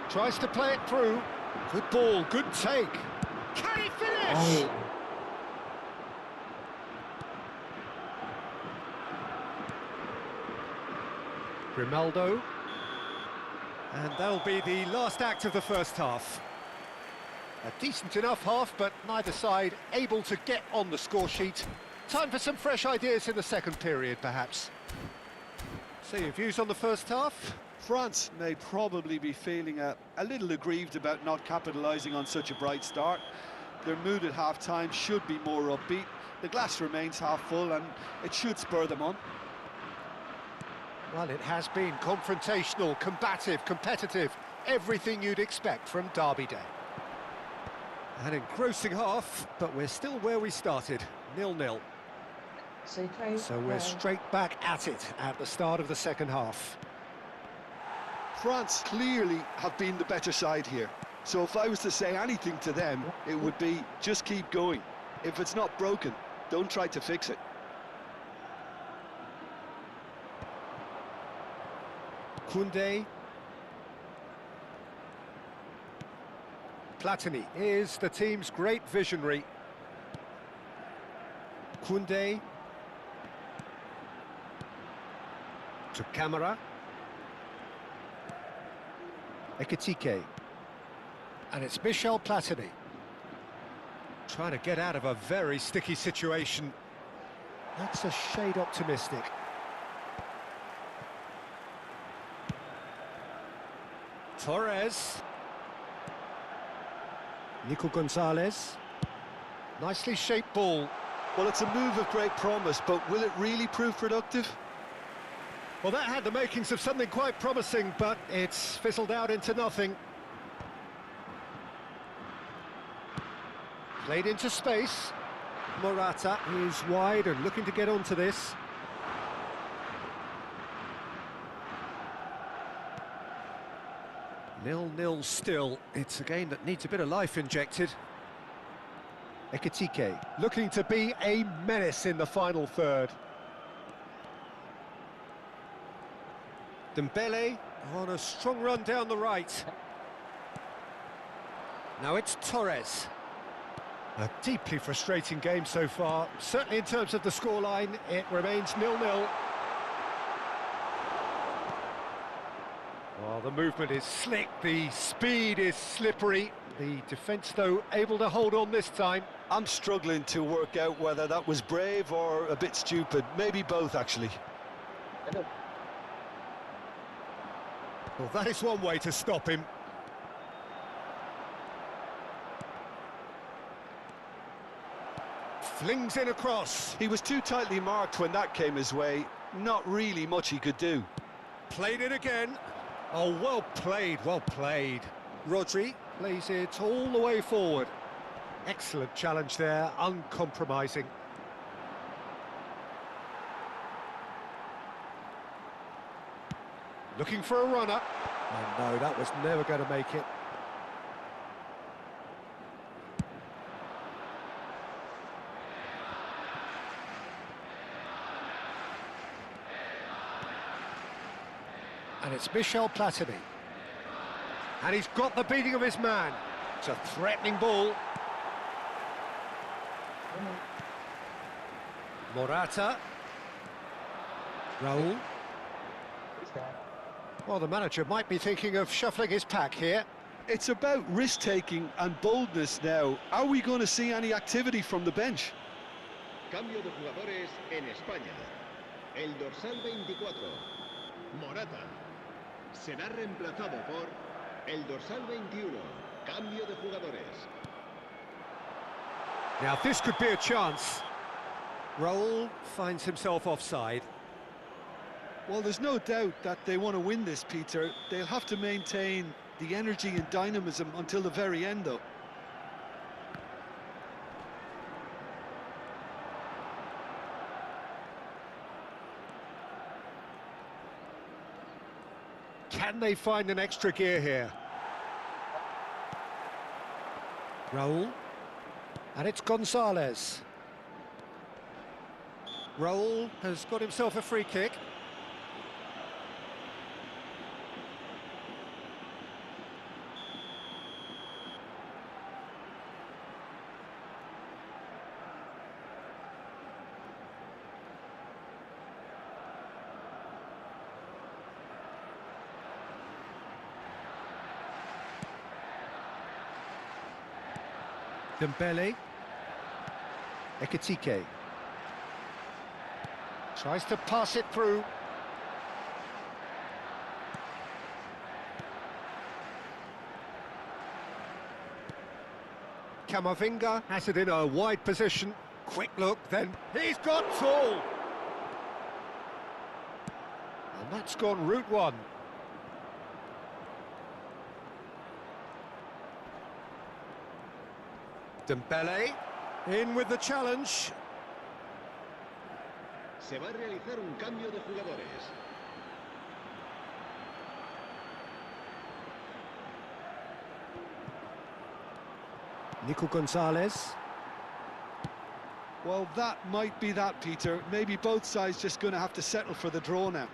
Tries to play it through. Good ball, good take. Can he finish? Oh. Grimaldo. And that'll be the last act of the first half. A decent enough half, but neither side able to get on the score sheet. Time for some fresh ideas in the second period, perhaps. So your views on the first half? France may probably be feeling a little aggrieved about not capitalising on such a bright start. Their mood at half-time should be more upbeat. The glass remains half full and it should spur them on. Well, it has been confrontational, combative, competitive, everything you'd expect from Derby Day. An engrossing half, but we're still where we started, 0-0. So we're straight back at it at the start of the second half. France clearly have been the better side here. So if I was to say anything to them, it would be just keep going. If it's not broken, don't try to fix it. Koundé. Platini is the team's great visionary. Koundé. To Camara. Ekitike. And it's Michel Platini. Trying to get out of a very sticky situation. That's a shade optimistic. Torres. Nico Gonzalez. Nicely shaped ball. Well, it's a move of great promise, but will it really prove productive? Well, that had the makings of something quite promising, but it's fizzled out into nothing. Played into space. Morata is wide and looking to get onto this. 0-0 still. It's a game that needs a bit of life injected. Ekitike looking to be a menace in the final third. Dembele on a strong run down the right. Now it's Torres. A deeply frustrating game so far. Certainly in terms of the scoreline, it remains 0-0. Well, the movement is slick, the speed is slippery. The defence, though, able to hold on this time. I'm struggling to work out whether that was brave or a bit stupid. Maybe both, actually. Well, that is one way to stop him. Flings in across. He was too tightly marked when that came his way. Not really much he could do. Played it again. Oh, well played, well played. Rodri plays it all the way forward. Excellent challenge there, uncompromising. Looking for a runner. Oh no, that was never going to make it. And it's Michel Platini. And he's got the beating of his man. It's a threatening ball. Morata. Raul. Well, the manager might be thinking of shuffling his pack here. It's about risk-taking and boldness now. Are we going to see any activity from the bench? Cambio de jugadores en España. El dorsal 24, Morata, será reemplazado por el dorsal 21. Cambio de jugadores. Now, this could be a chance. Raul finds himself offside. Well, there's no doubt that they want to win this, Peter. They'll have to maintain the energy and dynamism until the very end, though. Can they find an extra gear here? Raul. And it's Gonzalez. Raul has got himself a free kick. Dembele. Ekitike. Tries to pass it through. Camavinga has it in a wide position. Quick look, then he's got Tool. And that's gone route one. Dembele in with the challenge. Se va a realizar un cambio de jugadores. Nico Gonzalez. Well, that might be that, Peter. Maybe both sides just going to have to settle for the draw now.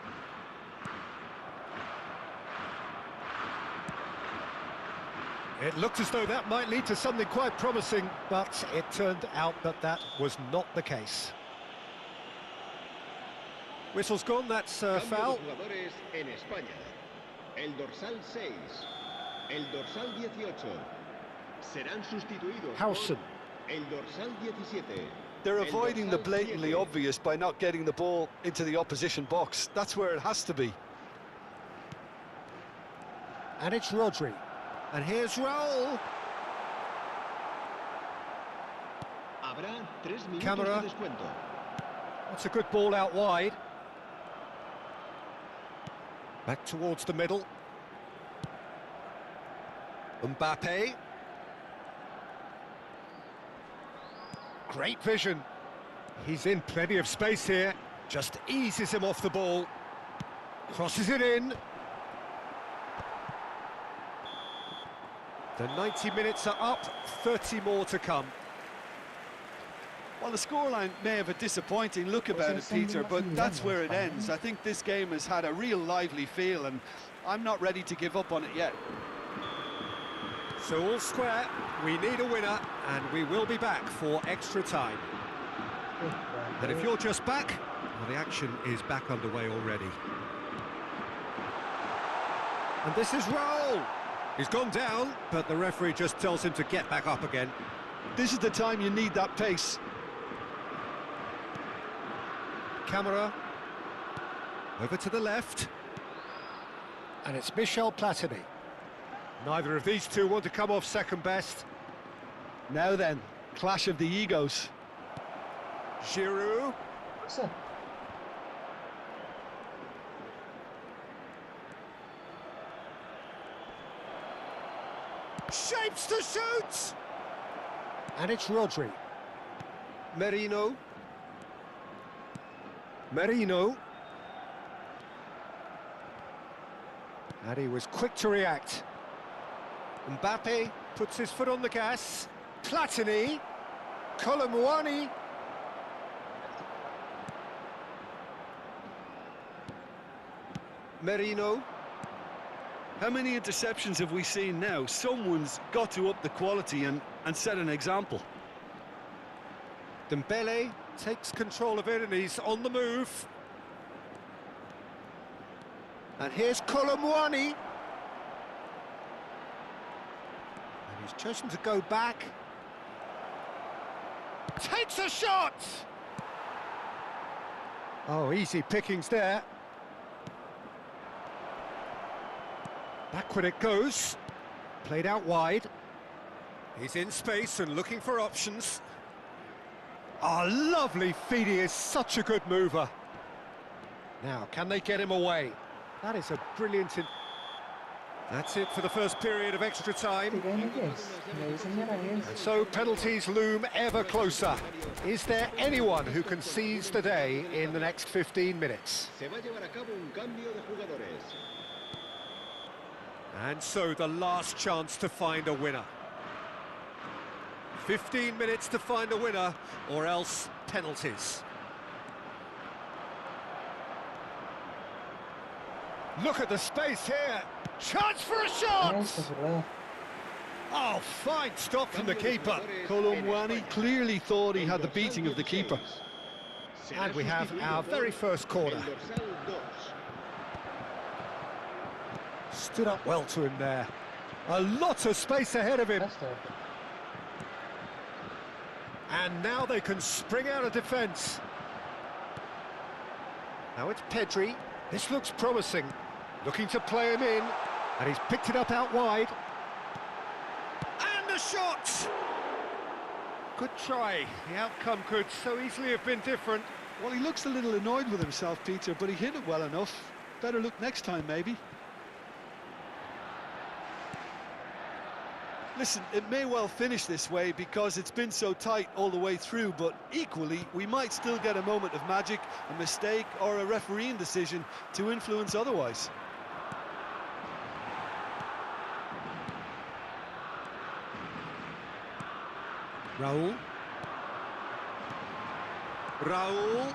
It looked as though that might lead to something quite promising, but it turned out that that was not the case. Whistle's gone, that's a foul. Cambio de jugadores en España. El dorsal 6, el dorsal 18 serán sustituidos Howson. por el dorsal 17. They're el avoiding the dorsal blatantly 7. obvious by not getting the ball into the opposition box. That's where it has to be. And it's Rodri. And here's Raul. Habrá 3 minutos Camera. de descuento. That's a good ball out wide. Back towards the middle. Mbappe. Great vision. He's in plenty of space here. Just eases him off the ball. Crosses it in. The 90 minutes are up, 30 more to come. Well, the scoreline may have a disappointing look about it, Peter, but that's where it ends. I think this game has had a real lively feel, and I'm not ready to give up on it yet. So all square, we need a winner, and we will be back for extra time. And if you're just back, well, the action is back underway already. And this is Raul. He's gone down, but the referee just tells him to get back up again. This is the time you need that pace. Camera. Over to the left. And it's Michel Platini. Neither of these two want to come off second best. Now then, clash of the egos. Giroud. Musuh. Shapes to shoot! And it's Rodri. Merino. Merino. And he was quick to react. Mbappe puts his foot on the gas. Platini. Colomwani. Merino. How many interceptions have we seen now? Someone's got to up the quality and set an example. Dembele takes control of it and he's on the move. And here's Colomwani. And he's chosen to go back. Takes a shot! Oh, easy pickings there. Backward it goes. Played out wide. He's in space and looking for options. Oh, lovely feed. He is such a good mover. Now, can they get him away? That is a brilliant... That's it for the first period of extra time. And so penalties loom ever closer. Is there anyone who can seize the day in the next 15 minutes? Se va a llevar a cabo un cambio de jugadores. And so the last chance to find a winner. 15 minutes to find a winner, or else penalties. Look at the space here. Chance for a shot! Oh, fine stop from the keeper. Colomwani clearly thought he had the beating of the keeper. And we have our very first corner. El dorsal 2. Stood up well to him there. A lot of space ahead of him. And now they can spring out of defence. Now it's Pedri. This looks promising. Looking to play him in. And he's picked it up out wide. And a shot! Good try. The outcome could so easily have been different. Well, he looks a little annoyed with himself, Peter, but he hit it well enough. Better look next time, maybe. Listen, it may well finish this way because it's been so tight all the way through, but equally, we might still get a moment of magic, a mistake, or a refereeing decision to influence otherwise. Raul. Raul.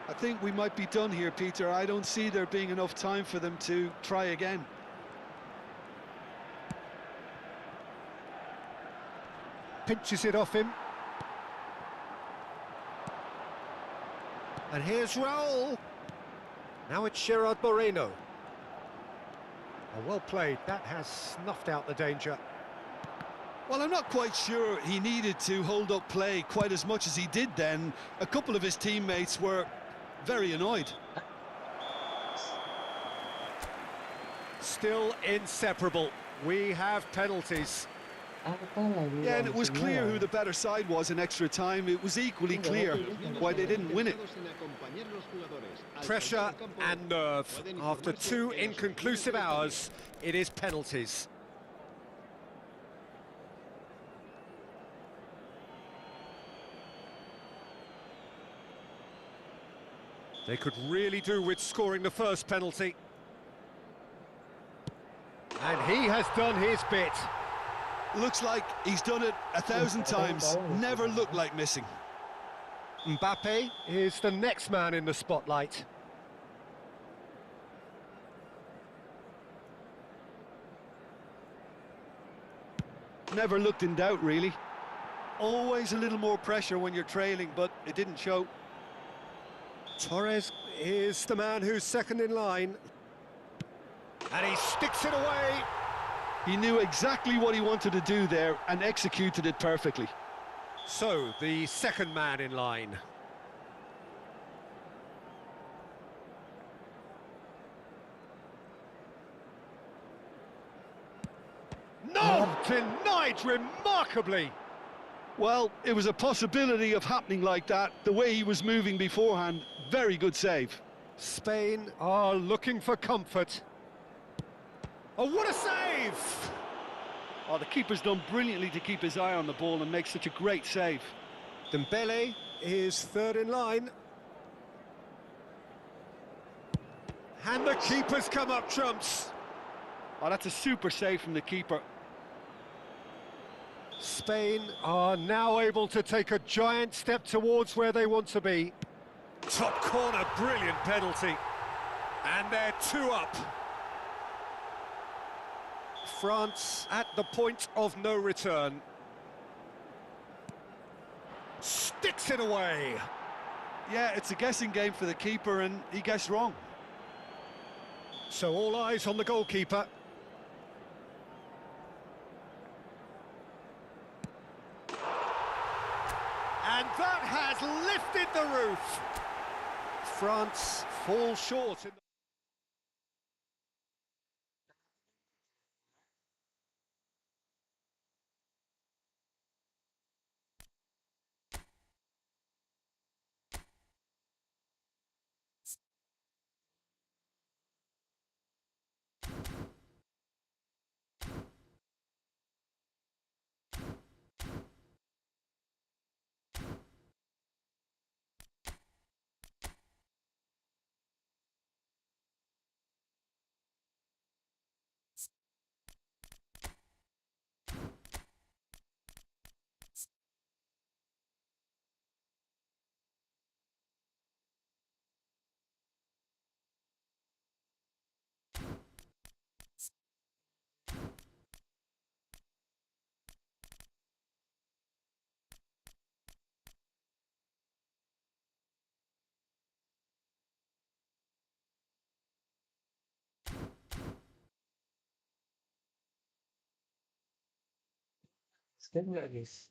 I think we might be done here, Peter. I don't see there being enough time for them to try again. Pinches it off him. And here's Raul. Now it's Gerard Moreno. Oh, well played. That has snuffed out the danger. Well, I'm not quite sure he needed to hold up play quite as much as he did then. A couple of his teammates were very annoyed. Still inseparable. We have penalties. Yeah, and it was clear who the better side was in extra time. It was equally clear why they didn't win it. Pressure and nerve. After 2 inconclusive hours, it is penalties. They could really do with scoring the first penalty. And he has done his bit. Looks like he's done it 1,000 times. Never looked like missing. Mbappe is the next man in the spotlight. Never looked in doubt, really. Always a little more pressure when you're trailing, but it didn't show. Torres is the man who's second in line. And he sticks it away. He knew exactly what he wanted to do there and executed it perfectly. So, the second man in line. No! Denied remarkably! Well, it was a possibility of happening like that. The way he was moving beforehand, very good save. Spain are looking for comfort. Oh, what a save! Oh, the keeper's done brilliantly to keep his eye on the ball and make such a great save. Dembele is third in line. And the keeper's come up trumps. Oh, that's a super save from the keeper. Spain are now able to take a giant step towards where they want to be. Top corner, brilliant penalty. And they're 2 up. France at the point of no return. Sticks it away. Yeah, it's a guessing game for the keeper and he guessed wrong. So all eyes on the goalkeeper. And that has lifted the roof. France fall short in the... Skip nggak guys?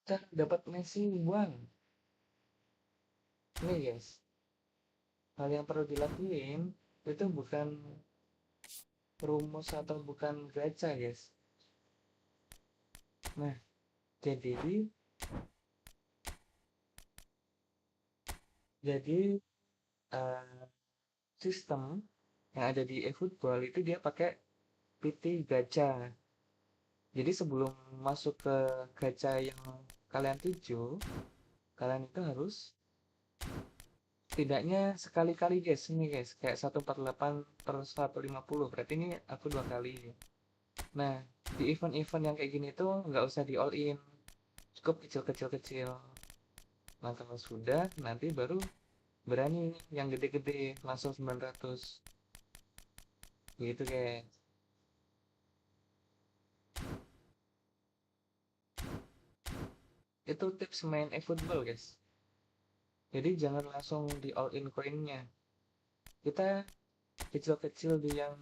Cara dapat Messi buang. Nih guys, hal yang perlu dilakuin itu bukan rumus atau bukan gacha guys. Nah, jadi sistem yang ada di eFootball itu dia pakai PT gacha. Jadi sebelum masuk ke gacha yang kalian tuju, kalian itu harus setidaknya sekali-kali guys, ini guys, kayak 148 per 150, berarti ini aku 2 kali. Nah, di event-event yang kayak gini tuh nggak usah di all in, cukup kecil-kecil. Nah, kalau sudah, nanti baru berani yang gede-gede, langsung 900. Gitu, guys. Itu tips main eFootball, guys. Jadi jangan langsung di all in koinnya. Kita kecil-kecil di yang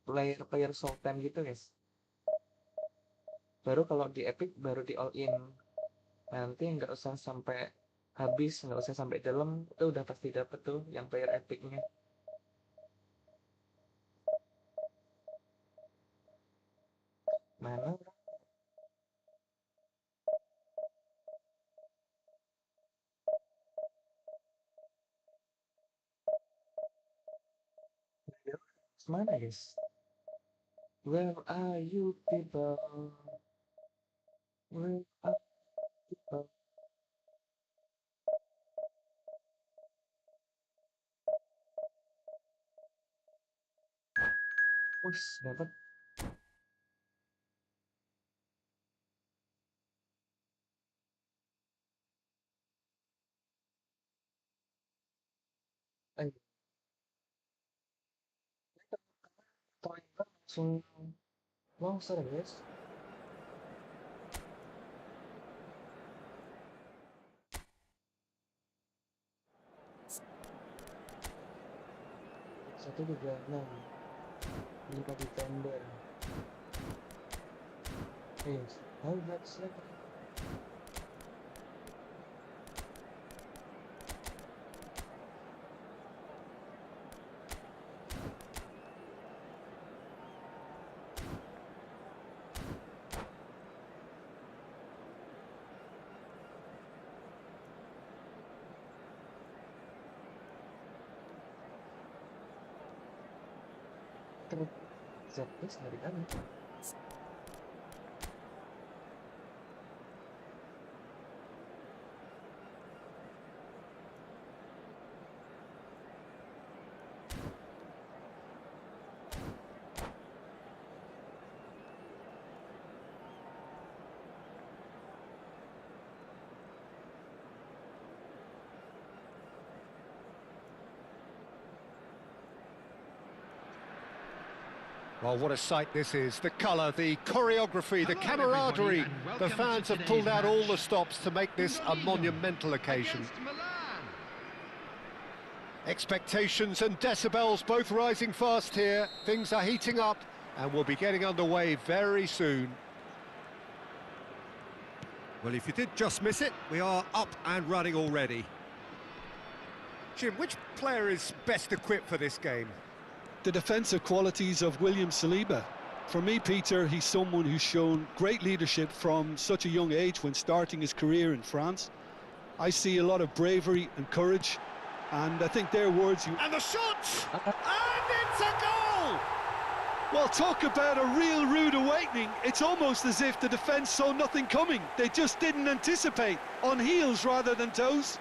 player showtime gitu, guys. Baru kalau di epic baru di all in. Nanti nggak usah sampai habis, nggak usah sampai dalam, itu udah pasti dapet tuh yang player epicnya. Mana? Mana, guys? Where are you people? Where are people? Wus, dapat. Eh, langsung longsor, guys. Satu juga 6, 5 defender. How that's like terus Zeppes dari kami. Well, what a sight this is. The colour, the choreography, the camaraderie. The fans have pulled out all the stops to make this a monumental occasion. Expectations and decibels both rising fast here. Things are heating up and we'll be getting underway very soon. Well, if you did just miss it, we are up and running already. Jim, which player is best equipped for this game? The defensive qualities of William Saliba. For me, Peter, he's someone who's shown great leadership from such a young age when starting his career in France. I see a lot of bravery and courage, and I think their words... And the shot! And it's a goal! Well, talk about a real rude awakening. It's almost as if the defence saw nothing coming. They just didn't anticipate, on heels rather than toes.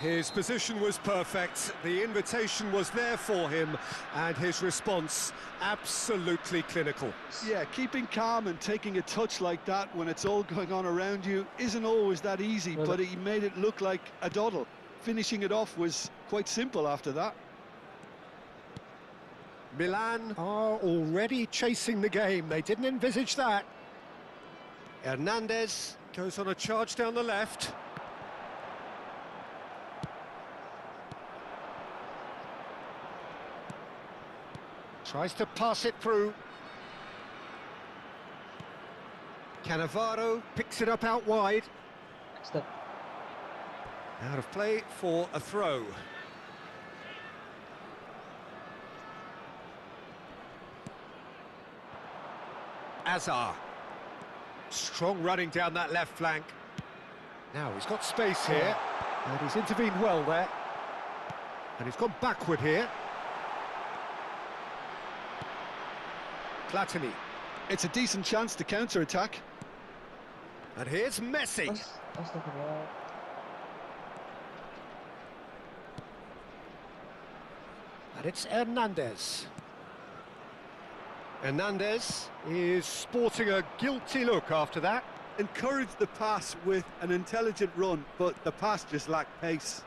His position was perfect, the invitation was there for him, and his response absolutely clinical. Yeah, keeping calm and taking a touch like that when it's all going on around you isn't always that easy, but he made it look like a doddle. Finishing it off was quite simple after that. Milan are already chasing the game, they didn't envisage that. Hernandez goes on a charge down the left. Tries to pass it through. Cannavaro picks it up out wide. Stop. Out of play for a throw. Azar. Strong running down that left flank. Now he's got space here, and he's intervened well there. And he's gone backward here. Platini. It's a decent chance to counter-attack. And here's Messi. And it's Hernandez. Hernandez is sporting a guilty look after that. Encouraged the pass with an intelligent run, but the pass just lacked pace.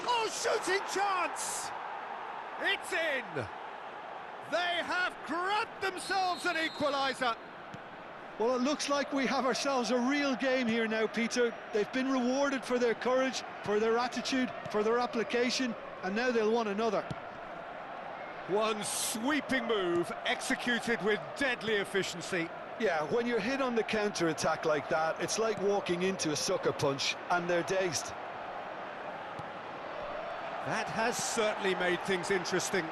Oh, shooting chance! It's in! They have grabbed themselves an equaliser. Well, it looks like we have ourselves a real game here now, Peter. They've been rewarded for their courage, for their attitude, for their application, and now they'll want another. One sweeping move executed with deadly efficiency. Yeah, when you're hit on the counter-attack like that, it's like walking into a sucker punch, and they're dazed. That has certainly made things interesting.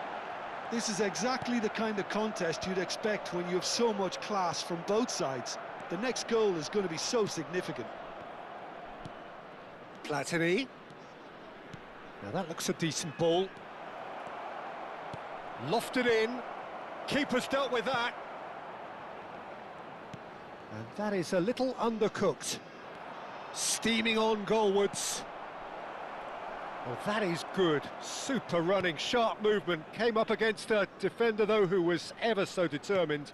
This is exactly the kind of contest you'd expect when you have so much class from both sides. The next goal is going to be so significant. Platini. Now that looks a decent ball. Lofted in. Keeper's dealt with that. And that is a little undercooked. Steaming on goalwards. Well, that is good. Super running, sharp movement. Came up against a defender, though, who was ever so determined.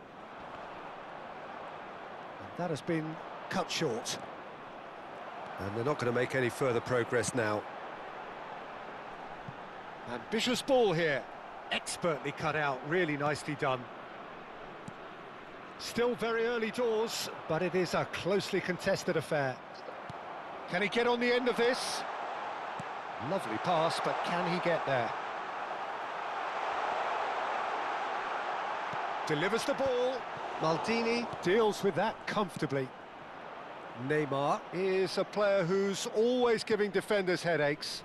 And that has been cut short. And they're not going to make any further progress now. Ambitious ball here. Expertly cut out, really nicely done. Still very early doors, but it is a closely contested affair. Can he get on the end of this? Lovely pass, but can he get there? Delivers the ball. Maldini deals with that comfortably. Neymar is a player who's always giving defenders headaches.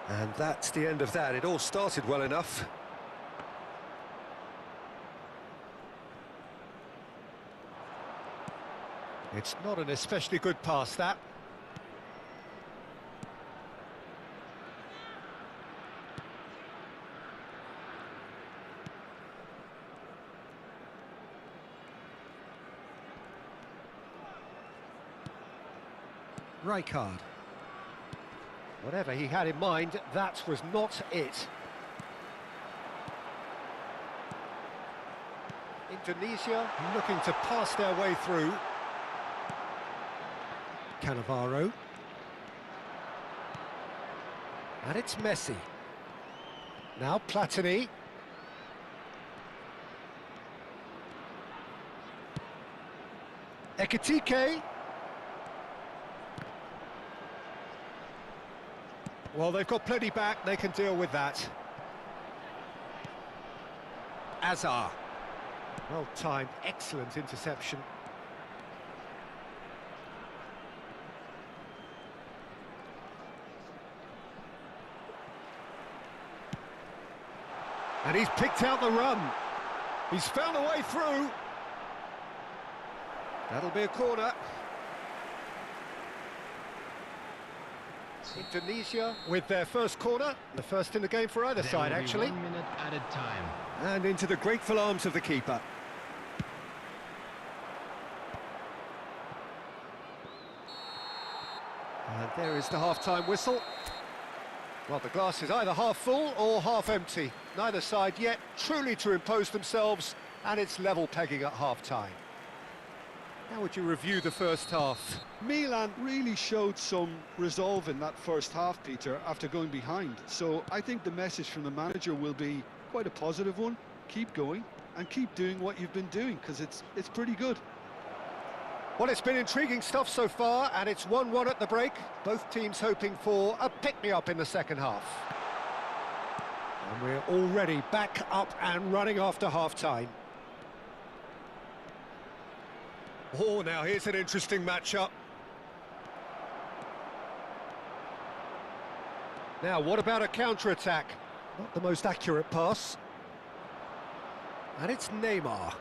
And that's the end of that. It all started well enough. It's not an especially good pass, that. Rijkaard. Whatever he had in mind, that was not it. Indonesia looking to pass their way through. Cannavaro. And it's Messi. Now Platini. Ekitike. Well, they've got plenty back, they can deal with that. Azar. Well timed, excellent interception. And he's picked out the run. He's found a way through. That'll be a corner. Indonesia with their first corner, the first in the game for either side, actually. 1 minute at a time. And into the grateful arms of the keeper. And there is the half-time whistle. Well, the glass is either half full or half empty. Neither side yet truly to impose themselves, and it's level pegging at half-time. How would you review the first half? Milan really showed some resolve in that first half, Peter, after going behind. So I think the message from the manager will be quite a positive one. Keep going and keep doing what you've been doing, because it's pretty good. Well, it's been intriguing stuff so far, and it's 1-1 at the break. Both teams hoping for a pick-me-up in the second half. And we're already back up and running after half-time. Oh, now here's an interesting matchup. Now, what about a counter-attack? Not the most accurate pass. And it's Neymar.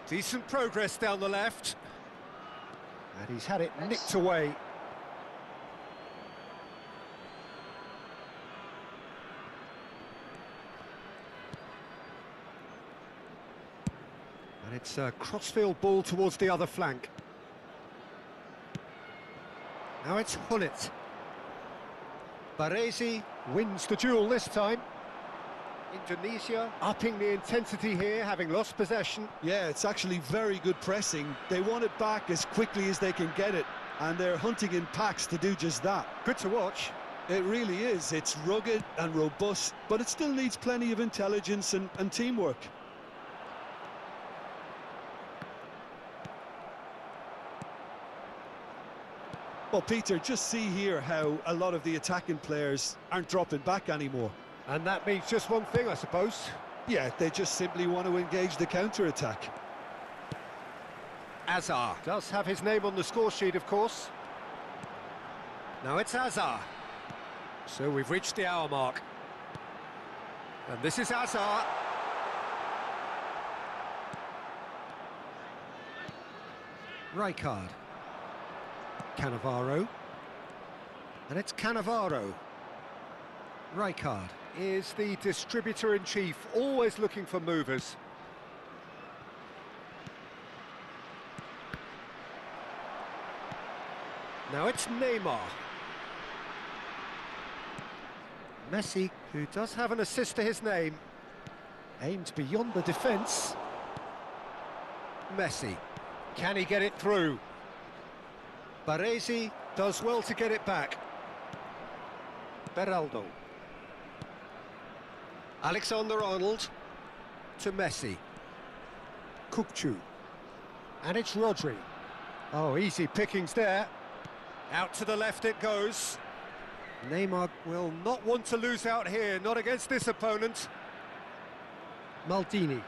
Decent progress down the left. And he's had it nicked away. And it's a crossfield ball towards the other flank. Now it's Hullet. Baresi wins the duel this time. Indonesia upping the intensity here, having lost possession. Yeah, it's actually very good pressing. They want it back as quickly as they can get it, and they're hunting in packs to do just that. Good to watch. It really is. It's rugged and robust, but it still needs plenty of intelligence and teamwork. Well, Peter, just see here how a lot of the attacking players aren't dropping back anymore. And that means just one thing, I suppose. Yeah, they just simply want to engage the counter-attack. Azar does have his name on the score sheet, of course. Now it's Azar. So we've reached the hour mark. And this is Azar. Rijkaard. Cannavaro. And it's Cannavaro. Rijkaard is the distributor-in-chief, always looking for movers. Now it's Neymar. Messi, who does have an assist to his name, aimed beyond the defence. Messi, can he get it through? Baresi does well to get it back. Beraldo. Alexander-Arnold to Messi. Kukçu. And it's Rodri. Oh, easy pickings there. Out to the left it goes. Neymar will not want to lose out here, not against this opponent. Maldini.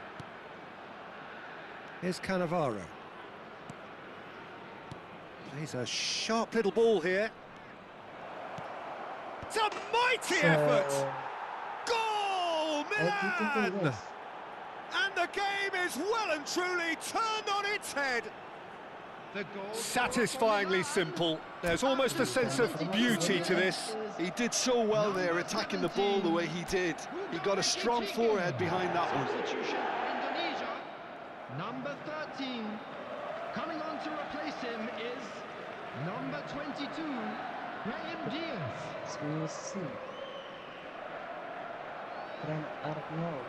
Here's Cannavaro. Plays a sharp little ball here. It's a mighty effort! Goal, Milan! And the game is well and truly turned on its head. Satisfyingly simple. There's almost a sense of beauty to this. He did so well there, attacking the ball the way he did. He got a strong forehead behind that one. Indonesia, number 13. Coming on to replace him is number 22, Brahim Diaz. Musuh. Trent Arnold.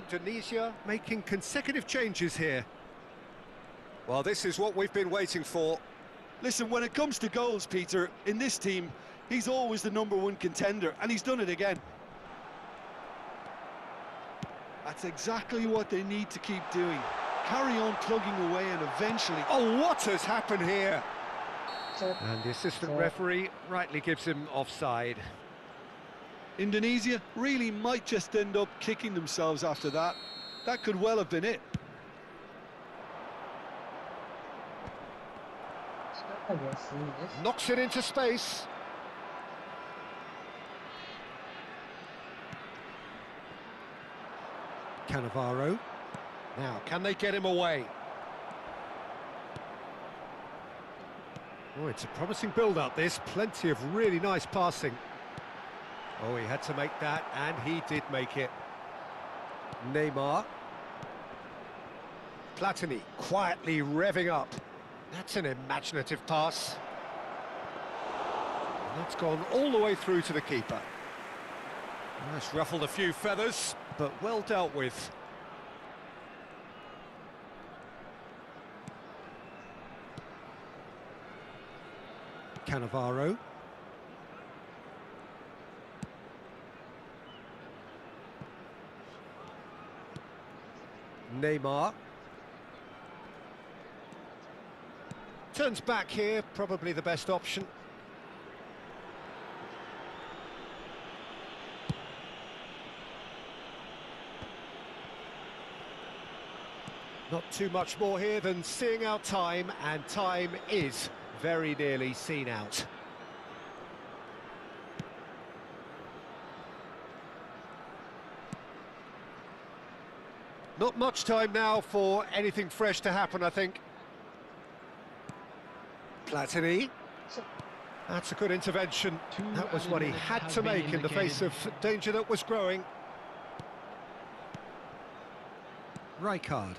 Indonesia making consecutive changes here. Well, this is what we've been waiting for. Listen, when it comes to goals, Peter, in this team, he's always the #1 contender, and he's done it again. That's exactly what they need to keep doing. Carry on plugging away, and eventually... Oh, what has happened here? And the assistant referee rightly gives him offside. Indonesia really might just end up kicking themselves after that. That could well have been it. Knocks it into space. Cannavaro. Now, can they get him away? Oh, it's a promising build-up, this. Plenty of really nice passing. Oh, he had to make that, and he did make it. Neymar. Platini quietly revving up. That's an imaginative pass. And that's gone all the way through to the keeper. That's ruffled a few feathers, but well dealt with. Cannavaro. Neymar. Turns back here, probably the best option. Not too much more here than seeing out time, and time is very nearly seen out. Not much time now for anything fresh to happen, I think. Platini. That's a good intervention. That was what he had to make in the face of danger that was growing. Rijkaard.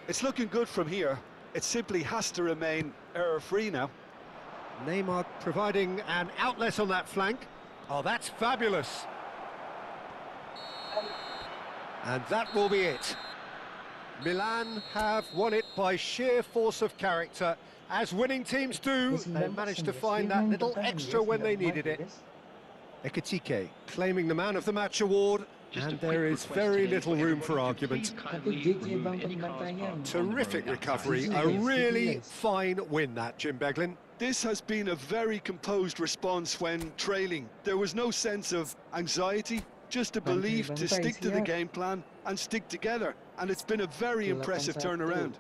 It's looking good from here. It simply has to remain error-free now. Neymar providing an outlet on that flank. Oh, that's fabulous. And that will be it. Milan have won it by sheer force of character. As winning teams do, they managed to find that little extra when they needed it. Ekitike claiming the Man of the Match award, and there is very little room for argument. Terrific recovery, a really fine win that, Jim Beglin. This has been a very composed response when trailing. There was no sense of anxiety, just a belief to stick to the game plan and stick together. And it's been a very impressive turnaround.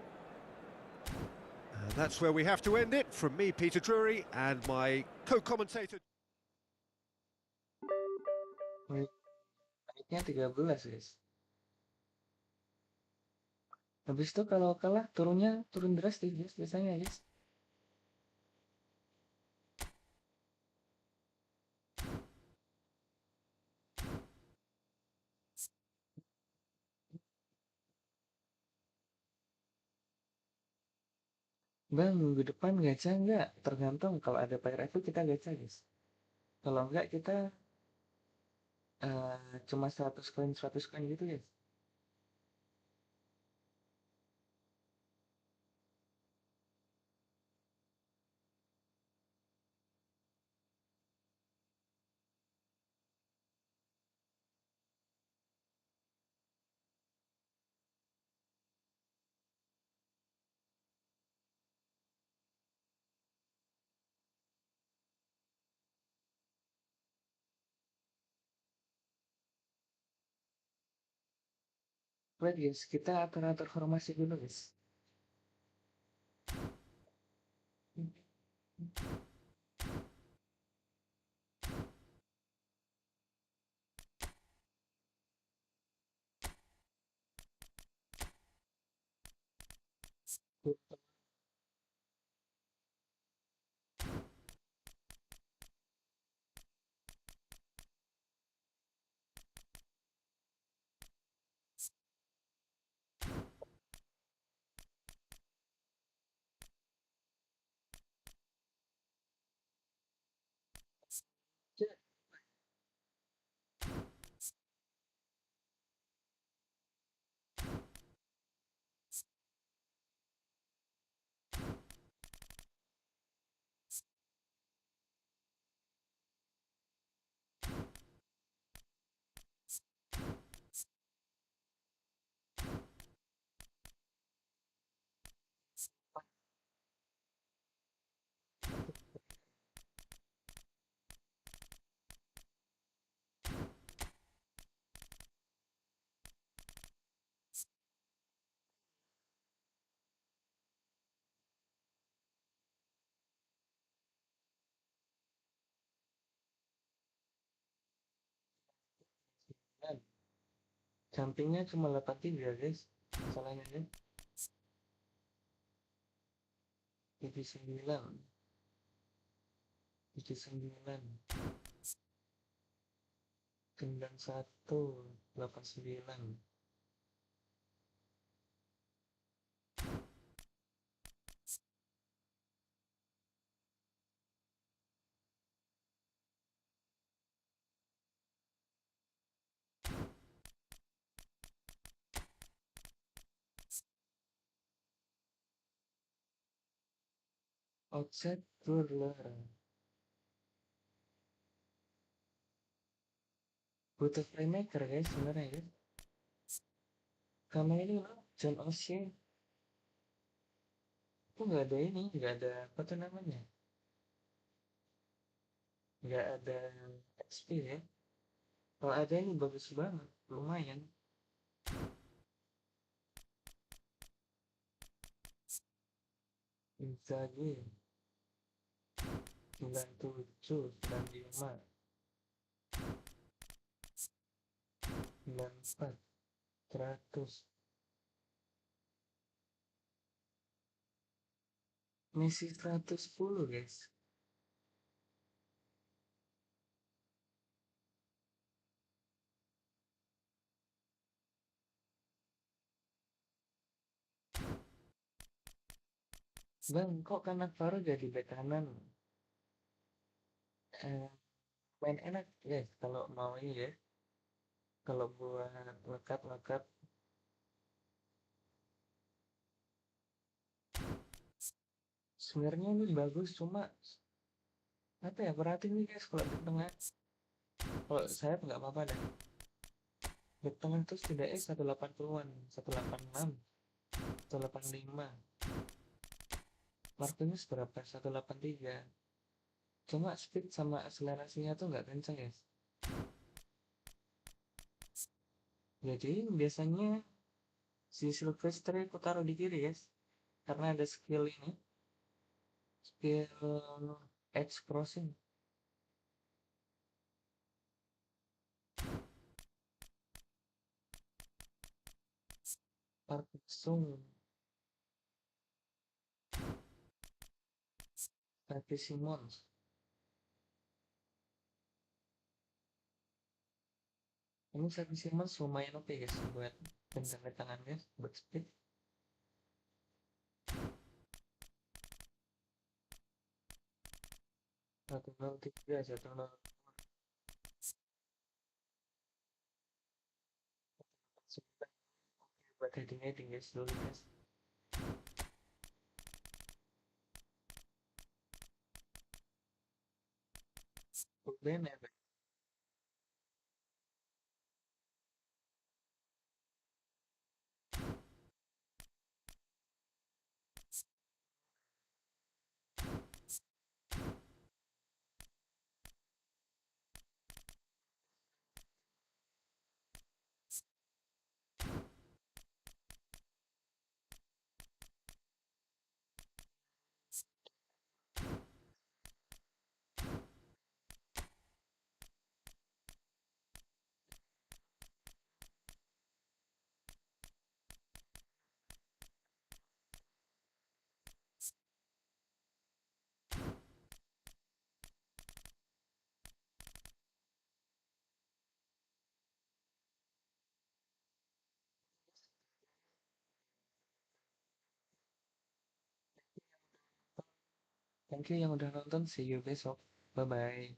And that's where we have to end it. From me, Peter Drury, and my co-commentator. Naiknya 13, guys. Habis itu kalau kalah turunnya turun drastis, guys, biasanya, guys. Bang, minggu depan gacha nggak? Tergantung, kalau ada player itu kita gacha, guys. Kalau nggak kita cuma 100 koin gitu, guys. Wait, guys, kita atur-atur formasi dulu, guys. Jumpingnya cuma 83, guys. Masalahnya, guys. Tipis 9. 79. 91. 89. Offset Burler. Butuh playmaker, guys, sebenarnya, guys. Kamu ini loh, John O'Shea. Itu nggak ada ini, nggak ada apa tuh namanya? Nggak ada XP, ya. Kalau ada ini bagus banget, lumayan. Inzaghi 97, 95, 94. 100. Messi 110, guys. Bang, kok Cannavaro jadi bek kanan? Eh, main enak, guys. Kalau mau ini ya. Kalau buat lekat-lekat, sebenarnya ini bagus. Cuma apa ya? Perhatiin nih guys, kalau di tengah. Kalau saya nggak apa-apa dah. Di tengah tuh setidaknya 180-an, 186, 185. Marquinhos berapa? 183. Cuma speed sama akselerasinya tuh nggak kenceng guys. Jadi biasanya si Silvestre aku taruh di kiri guys. Karena ada skill ini. Skill edge crossing. Parkinson. Tapi Simons. Ini Xavi Simons lumayan oke guys buat kencang-kencangan guys, buat speed. 103, 109 buat heading guys dulu guys. Ruben ya guys. Thank you yang udah nonton, see you besok, bye bye.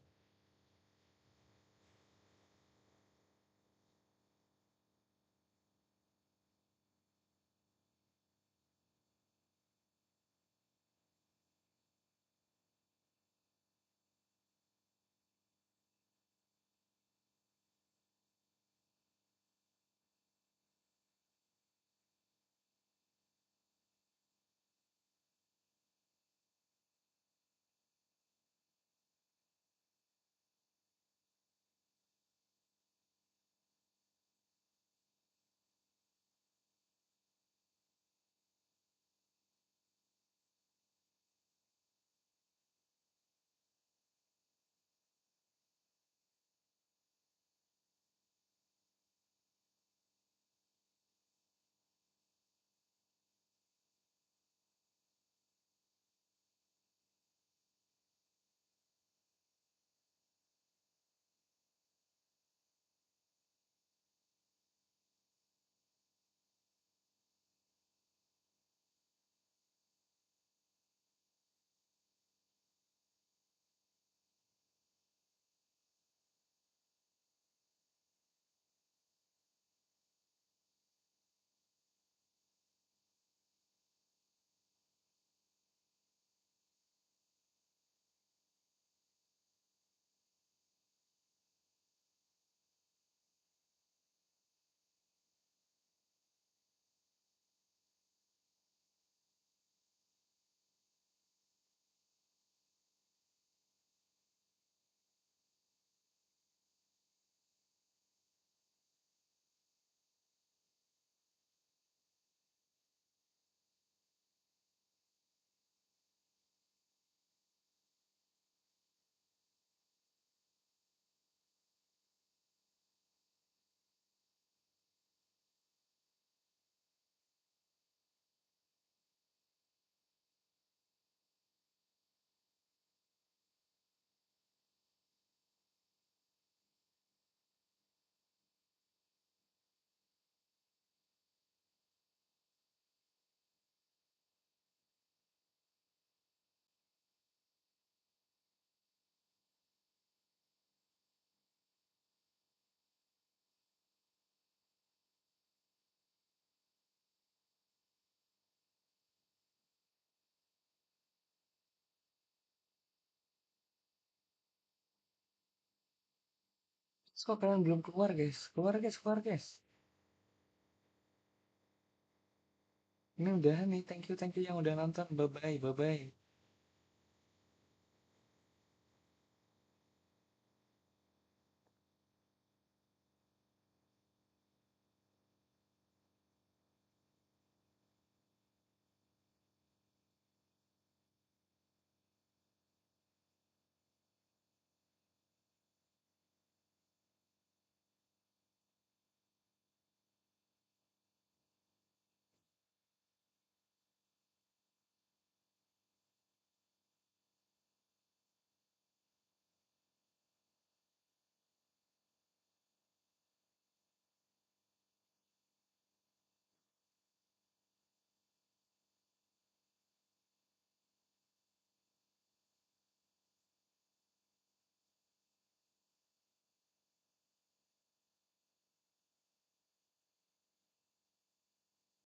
Kok kalian belum keluar guys? Keluar guys, keluar guys. Ini udahan nih, thank you yang udah nonton. Bye bye, bye bye.